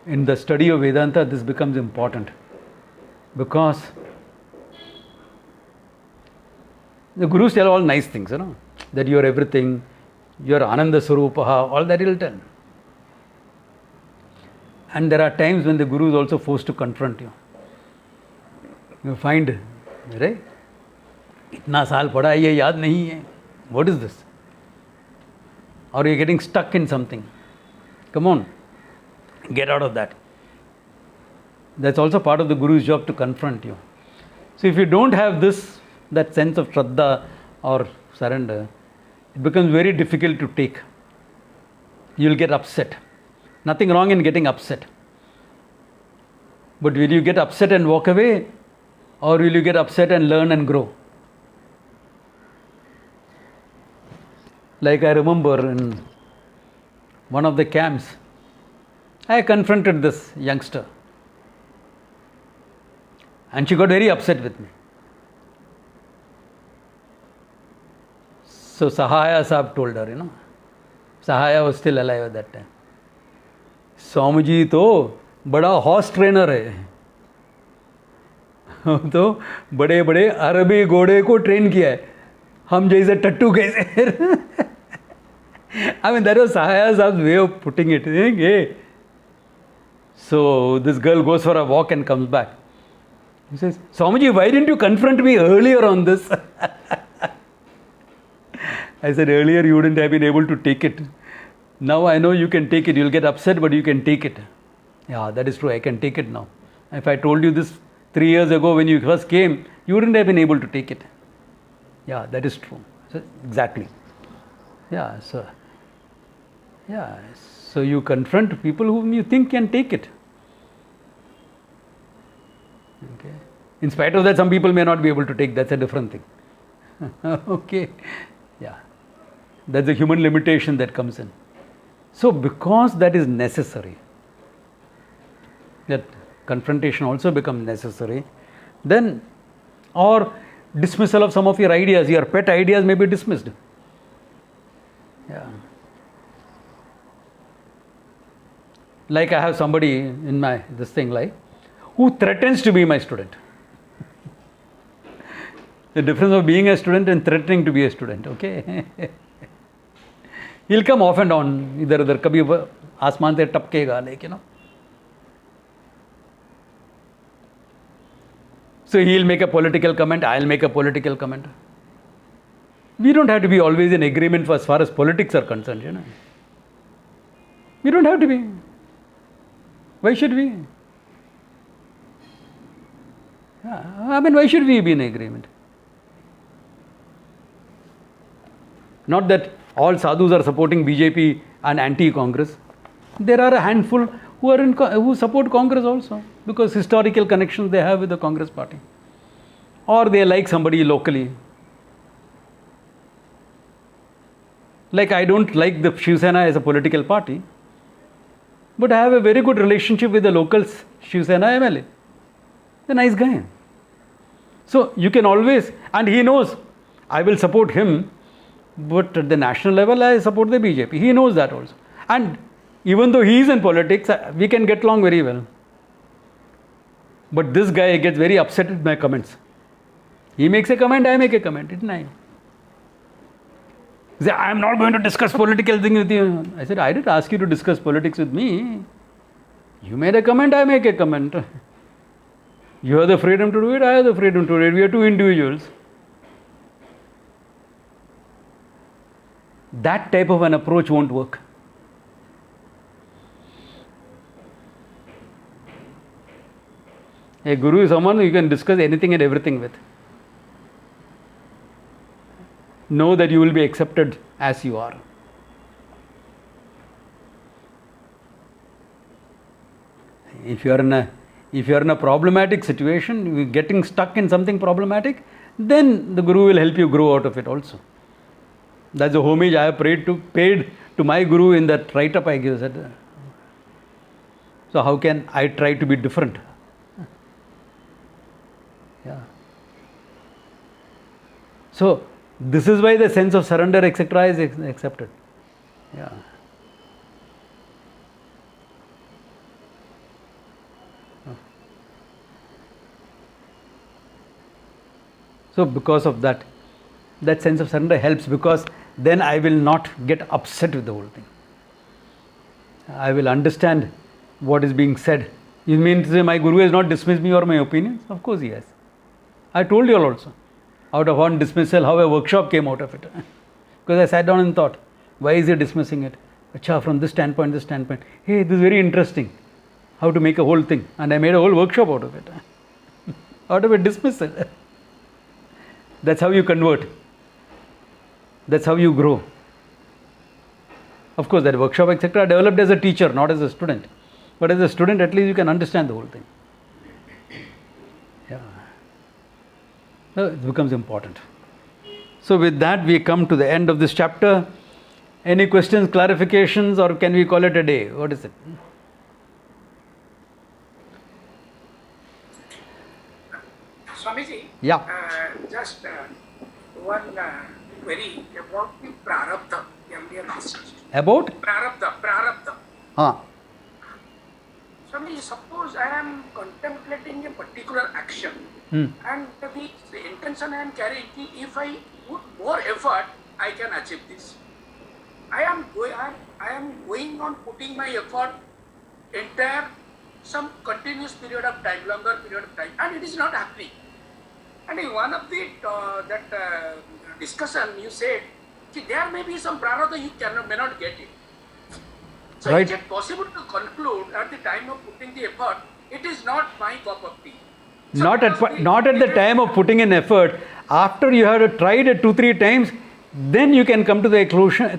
In the study of Vedanta, this becomes important. Because the Gurus tell all nice things, that you are everything, you are Ananda Swarupaha, all that he will tell. And there are times when the Guru is also forced to confront you. You find, right? Itna saal padha hai, ye yaad nahi hai. What is this? Or you are getting stuck in something. Come on, get out of that. That's also part of the Guru's job to confront you. So if you don't have that sense of Shraddha or surrender, it becomes very difficult to take. You will get upset. Nothing wrong in getting upset. But will you get upset and walk away? Or will you get upset and learn and grow? Like I remember in one of the camps, I confronted this youngster. And she got very upset with me. So Sahaya Sahab told her, Sahaya was still alive at that time. Swamiji to bada horse trainer hai. तो बड़े बड़े अरबी घोड़े को train किया है. हम जैसे टट्टू कैसे. I mean, that was Sahaya Sahab's way of putting it. Hey. So this girl goes for a walk and comes back. He says, Swamiji, why didn't you confront me earlier on this? I said, earlier you wouldn't have been able to take it. Now I know you can take it. You'll get upset, but you can take it. Yeah, that is true. I can take it now. If I told you this 3 years ago when you first came, you wouldn't have been able to take it. Yeah, that is true. So, exactly. Yeah, so you confront people whom you think can take it. Okay. In spite of that, some people may not be able to take. That's a different thing. Okay. Yeah. That's a human limitation that comes in. So, because that is necessary, that confrontation also becomes necessary, then, or dismissal of some of your ideas, your pet ideas may be dismissed. Yeah. Like I have somebody in my this thing like who threatens to be my student. The difference of being a student and threatening to be a student, okay? He'll come off and on, इधर उधर कभी आसमान से टपकेगा, like, you know. So he'll make a political comment, I'll make a political comment. We don't have to be always in agreement as far as politics are concerned, you know. We don't have to be. Why should we? Yeah, I mean, why should we be in agreement? Not that all sadhus are supporting BJP and anti-Congress. There are a handful who support Congress also because historical connections they have with the Congress party. Or they like somebody locally. Like I don't like the Shiv Sena as a political party, but I have a very good relationship with the local Shiv Sena MLA. A nice guy. So you can always, and he knows I will support him, but at the national level I support the BJP. He knows that also. And even though he is in politics, we can get along very well. But this guy gets very upset with my comments. He makes a comment, I make a comment. It's nice. He said, I am not going to discuss political things with you. I said, I didn't ask you to discuss politics with me. You made a comment, I make a comment. You have the freedom to do it, I have the freedom to do it. We are two individuals. That type of an approach won't work. A guru is someone you can discuss anything and everything with. Know that you will be accepted as you are. If you are in a problematic situation, you are getting stuck in something problematic, then the guru will help you grow out of it also. That's the homage I have paid to my guru in that write-up I give. So how can I try to be different? Yeah. So this is why the sense of surrender, etc., is accepted. Yeah. So because of that sense of surrender helps, because then I will not get upset with the whole thing. I will understand what is being said. You mean to say my guru has not dismissed me or my opinions? Of course he has. I told you all also. Out of one dismissal, how a workshop came out of it. Because I sat down and thought, why is he dismissing it? Achha, from this standpoint. Hey, this is very interesting. How to make a whole thing. And I made a whole workshop out of it. Out of a dismissal. That's how you convert. That's how you grow. Of course, that workshop, etc., developed as a teacher, not as a student. But as a student, at least you can understand the whole thing. Yeah. So it becomes important. So with that, we come to the end of this chapter. Any questions, clarifications, or can we call it a day? What is it? Swamiji, Yeah. Just one query about the prarabdha. Earlier asked. About? Prarabdha. Swamiji, suppose I am contemplating a particular action, and the intention I am carrying, if I put more effort, I can achieve this. I am going on putting my effort entire some continuous period of time, longer period of time, and it is not happening. And in one of the discussion, you said there may be some prarabdha you may not get it. So Right. is it possible to conclude at the time of putting the effort, it is not my cup of tea? So Not at the time of putting in effort. After you have tried it 2-3 times, then you can come to the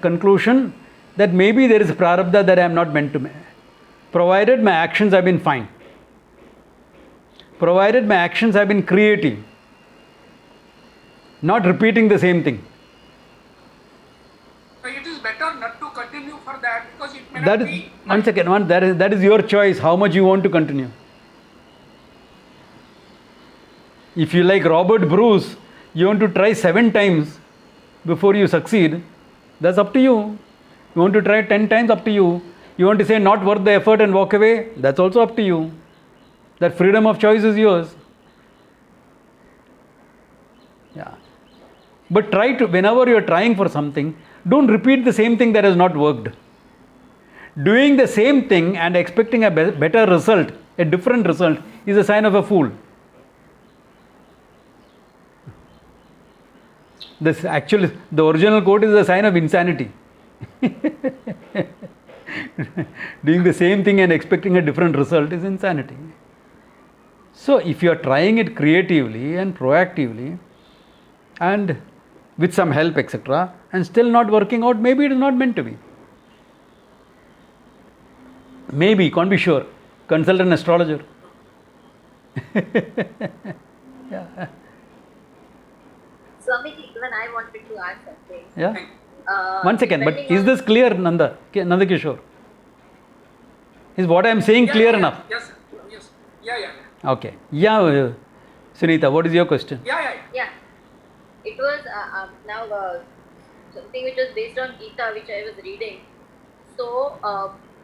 conclusion that maybe there is a prarabdha that I am not meant to make. Provided my actions have been fine. Provided my actions have been creative. Not repeating the same thing. So it is better not to continue for that because it may That not is, be. one second, that is your choice, how much you want to continue. If you like Robert Bruce, you want to try 7 times before you succeed, that's up to you. You want to try 10 times, up to you. You want to say not worth the effort and walk away, that's also up to you. That freedom of choice is yours. Yeah. But try to, whenever you are trying for something, don't repeat the same thing that has not worked. Doing the same thing and expecting a better result, a different result, is a sign of a fool. This actually, the original quote is a sign of insanity. Doing the same thing and expecting a different result is insanity. So, if you are trying it creatively and proactively and with some help, etc., and still not working out, maybe it is not meant to be. Maybe, can't be sure. Consult an astrologer. Yeah. Swamiji, even I wanted to ask something. Yeah. 1 second, but is this clear, Nanda Kishore? Is what I am saying clear enough? Yes, sir. Yes. Yeah. Okay. Yeah, Sunita, what is your question? Yeah. Yeah. It was something which was based on Gita, which I was reading. So,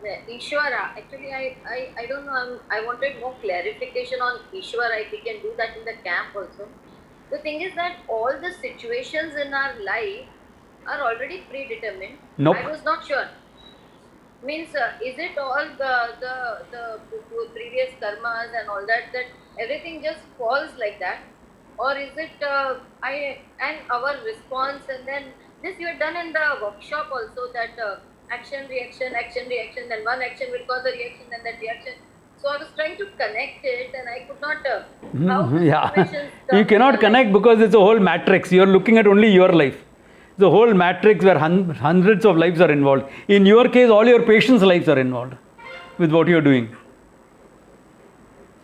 Ishvara, actually, I don't know, I wanted more clarification on Ishvara, if we can do that in the camp also. The thing is that all the situations in our life are already predetermined. Nope. I was not sure. Means, is it all the previous karmas and all that everything just falls like that? Or is it and our response, and then this you had done in the workshop also, that action, reaction, then one action will cause a reaction, then that reaction. So I was trying to connect it and I could not. You cannot connect because it's a whole matrix. You are looking at only your life. The whole matrix where hundreds of lives are involved. In your case, all your patients' lives are involved with what you are doing.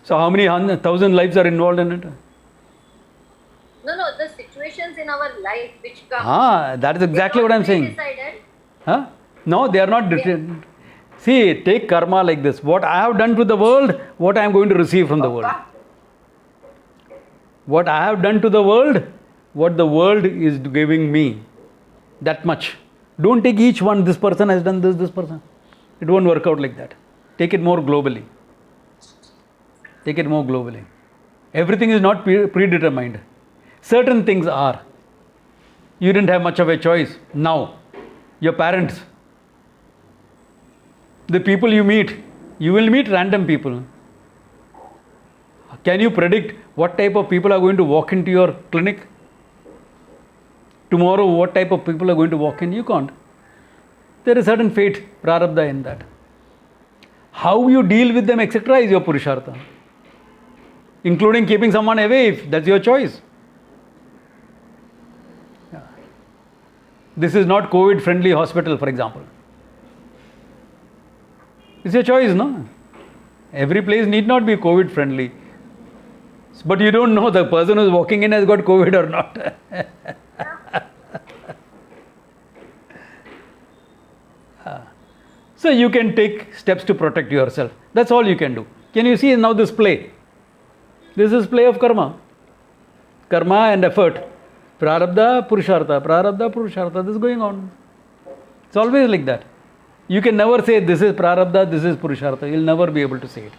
So how many 1,000 lives are involved in it? No, the situations in our life which come. That is exactly what I am saying. Decided. No, they are not determined. See, take karma like this. What I have done to the world, what I am going to receive from the world. What I have done to the world, what the world is giving me. That much. Don't take each one, this person has done this person. It won't work out like that. Take it more globally. Take it more globally. Everything is not predetermined. Certain things are. You didn't have much of a choice. Now, your parents, the people you meet, you will meet random people. Can you predict what type of people are going to walk into your clinic? Tomorrow, what type of people are going to walk in? You can't. There is certain fate, prarabdha in that. How you deal with them, etc., is your purushartha. Including keeping someone away, if that's your choice. Yeah. This is not COVID-friendly hospital, for example. It's your choice, no? Every place need not be COVID-friendly. But you don't know the person who's walking in has got COVID or not. So you can take steps to protect yourself. That's all you can do. Can you see now this play? This is play of karma. Karma and effort. Prarabdha, Purushartha. This is going on. It's always like that. You can never say this is Prarabdha, this is Purushartha. You'll never be able to say it.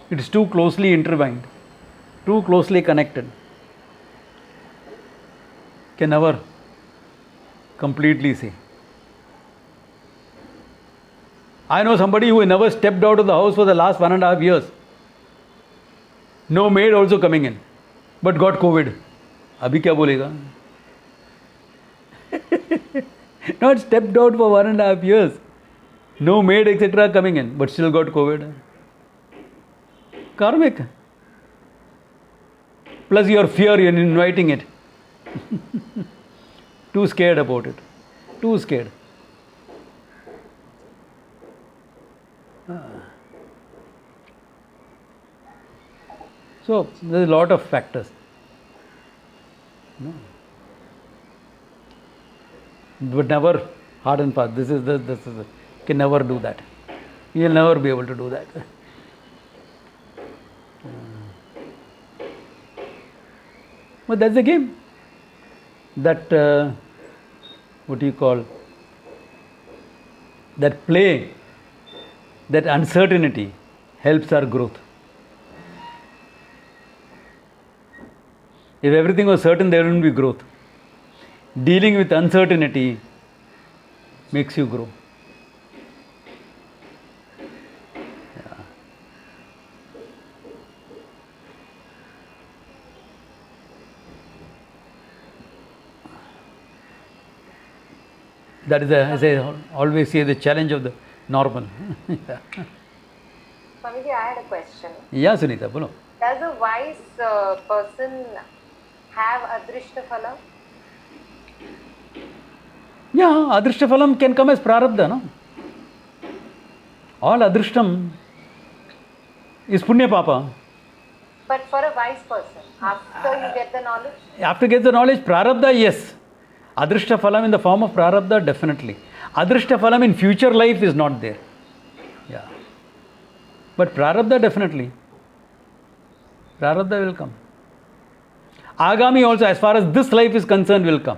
It is too closely intertwined. Too closely connected. Can never completely say. I know somebody who never stepped out of the house for the last 1.5 years. No maid also coming in. But got COVID. Abhi kya bolega? Not stepped out for 1.5 years. No maid, etc. coming in. But still got COVID. Karmic. Plus your fear in inviting it. Too scared about it. Too scared. So, there is a lot of factors. No. But never hard and fast. This is the. You can never do that. You will never be able to do that. But that's the game. That, what do you call, that play, that uncertainty helps our growth. If everything was certain, there wouldn't be growth. Dealing with uncertainty makes you grow. Yeah. That is, as I always say, the challenge of the normal. Yeah. Swamiji, I had a question. Yeah, Sunita, bolo. Does a wise person have adrishta phala? Yeah, adrishta phalam can come as prarabdha, no? All adrishtam is punya papa. But for a wise person, after you get the knowledge? After get the knowledge, prarabdha, yes. Adrishta phalam in the form of prarabdha, definitely. Adrishta phalam in future life is not there. Yeah. But prarabdha, definitely. Prarabdha will come. Agami also, as far as this life is concerned, will come.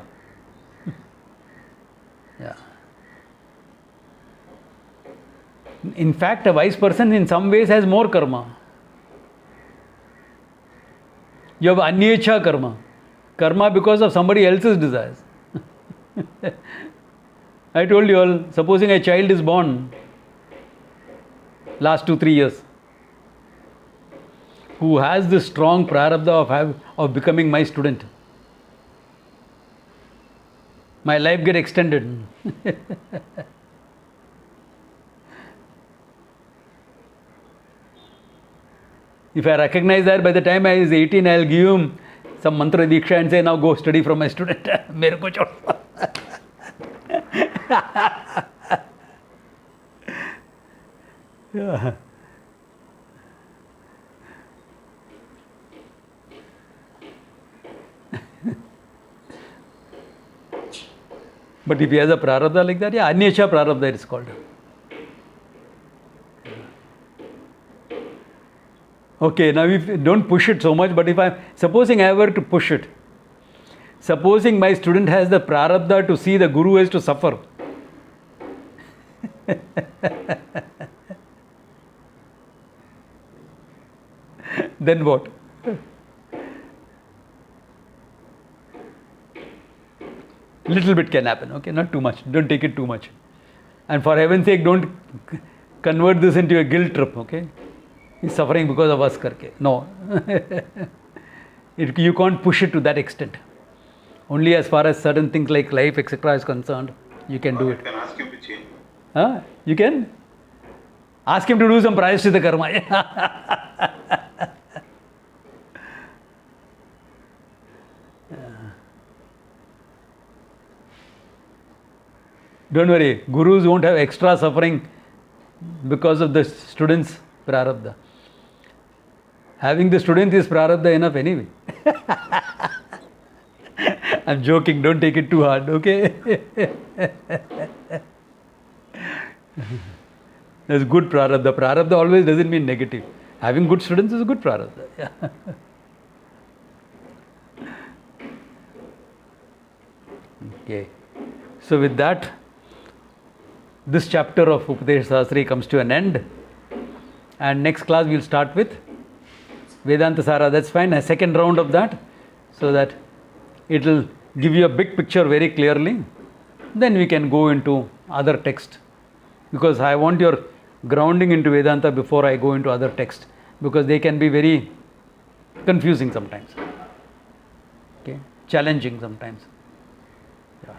Yeah. In fact, a wise person in some ways has more karma. You have anyecha karma. Karma because of somebody else's desires. I told you all, supposing a child is born last 2-3 years, who has this strong prarabdha of becoming my student, my life get extended. If I recognize that by the time I is 18, I will give him some mantra diksha and say, now go study from my student. Mere ko chhod. Yeah. But if he has a prarabdha like that, yeah, anyecha prarabdha it is called. Okay, now if don't push it so much, but if supposing I were to push it, supposing my student has the prarabdha to see the guru has to suffer. Then what? Little bit can happen, okay, not too much. Don't take it too much. And for heaven's sake, don't convert this into a guilt trip, okay? He's suffering because of us, karke. No. You can't push it to that extent. Only as far as certain things like life, etc. is concerned, you can do it. You can ask him to change. Huh? You can? Ask him to do some prayaschitta karma. Don't worry, gurus won't have extra suffering because of the students' prarabdha. Having the student is prarabdha enough anyway. I'm joking, don't take it too hard, okay? There's good prarabdha. Prarabdha always doesn't mean negative. Having good students is a good prarabdha. Yeah. Okay. So with that, this chapter of Upadesh Sahasri comes to an end. And next class we'll start with Vedanta Sara. That's fine. A second round of that, so that it will give you a big picture very clearly. Then we can go into other text, because I want your grounding into Vedanta before I go into other text, because they can be very confusing sometimes. Okay, challenging sometimes. Yeah.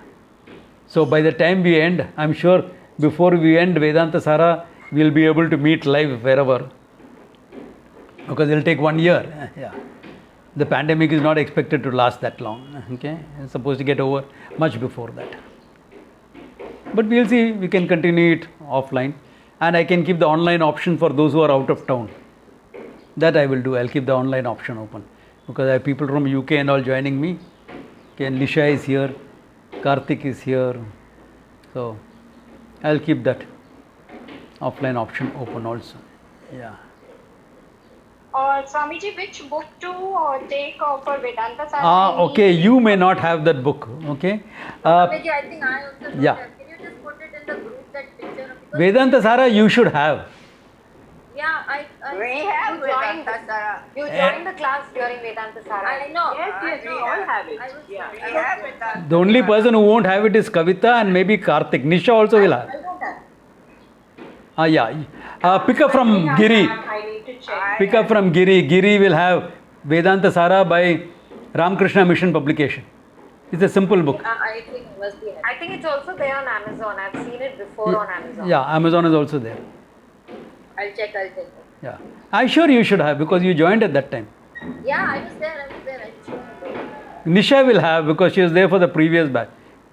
So by the time we end, I'm sure before we end Vedanta Sara, we'll be able to meet live wherever, because it'll take 1 year. Yeah. The pandemic is not expected to last that long. Okay, it's supposed to get over much before that. But we'll see, we can continue it offline, and I can keep the online option for those who are out of town. That I will do. I'll keep the online option open, because I have people from UK and all joining me. Okay, and Lisha is here, Karthik is here, so I'll keep that offline option open also. Yeah. Swamiji, which book to take for Vedanta Sara? Okay, you may not have that book. Okay. Swamiji, I think I also don't yeah. have. Can you just put it in the group, that picture? Because Vedanta Sara you should have. yeah, I We have Vedanta Sara. You joined the class during Vedanta Sara. I know. Yes, we all have it. I was, Yeah. I We was- have it. The only person who won't have it is Kavita and maybe Karthik. Nisha also will have. I don't have. Yeah. Pick up from Giri. I need to check. Pick up from Giri. Giri will have Vedanta Sara by Ramakrishna Mission publication. It's a simple book. I think it must be. I think it's also there on Amazon. I've seen it before on Amazon. Yeah, Amazon is also there. I'll check. Yeah. I'm sure you should have because you joined at that time. Yeah, I was there. I just remember. Nisha will have because she was there for the previous batch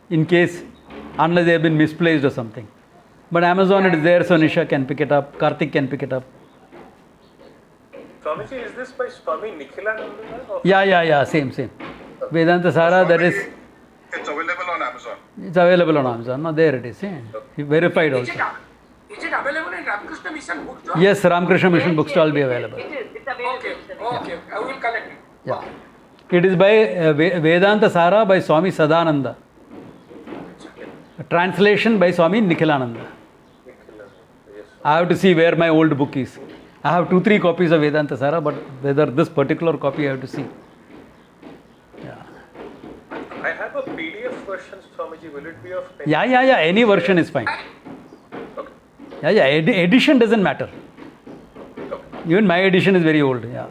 in case unless they have been misplaced or something. But Amazon it is there, so Nisha can pick it up, Karthik can pick it up. Swamiji, is this by Swami Nikhilananda? Or Yeah, same. Vedanta Sara, that is, It's available on Amazon. it's available on Amazon. No, there it is. He verified Is also. is it available in Ramakrishna Mission bookstore? Yes, Ramakrishna Mission bookstall will be available. It is. It's available. Okay, It's available. okay. I will collect it. Yeah. It is by Vedanta Sara by Swami Sadananda. A translation by Swami Nikhilananda. yes. I have to see where my old book is. I have 2-3 copies of Vedanta Sara, but whether this particular copy I have to see. I have a PDF version, Swamiji. Will it be of any? Yeah. Any version is fine. Okay. Yeah. Edition doesn't matter. Even my edition is very old. Yeah.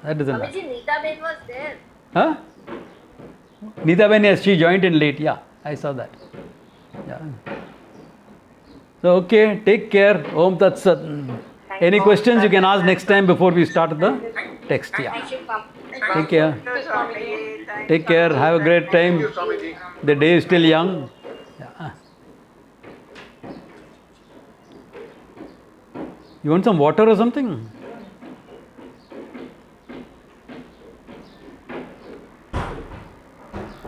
That doesn't matter. Swamiji, Neeta Ben was there. Huh? Neeta Ben, yes, she joined in late. Yeah, I saw that. Yeah. So, okay, take care. Om Tat Sat. Any questions you can ask next time before we start the text. Yeah. Take care. Take care. Have a great time. Swamiji. The day is still young. Yeah. You want some water or something?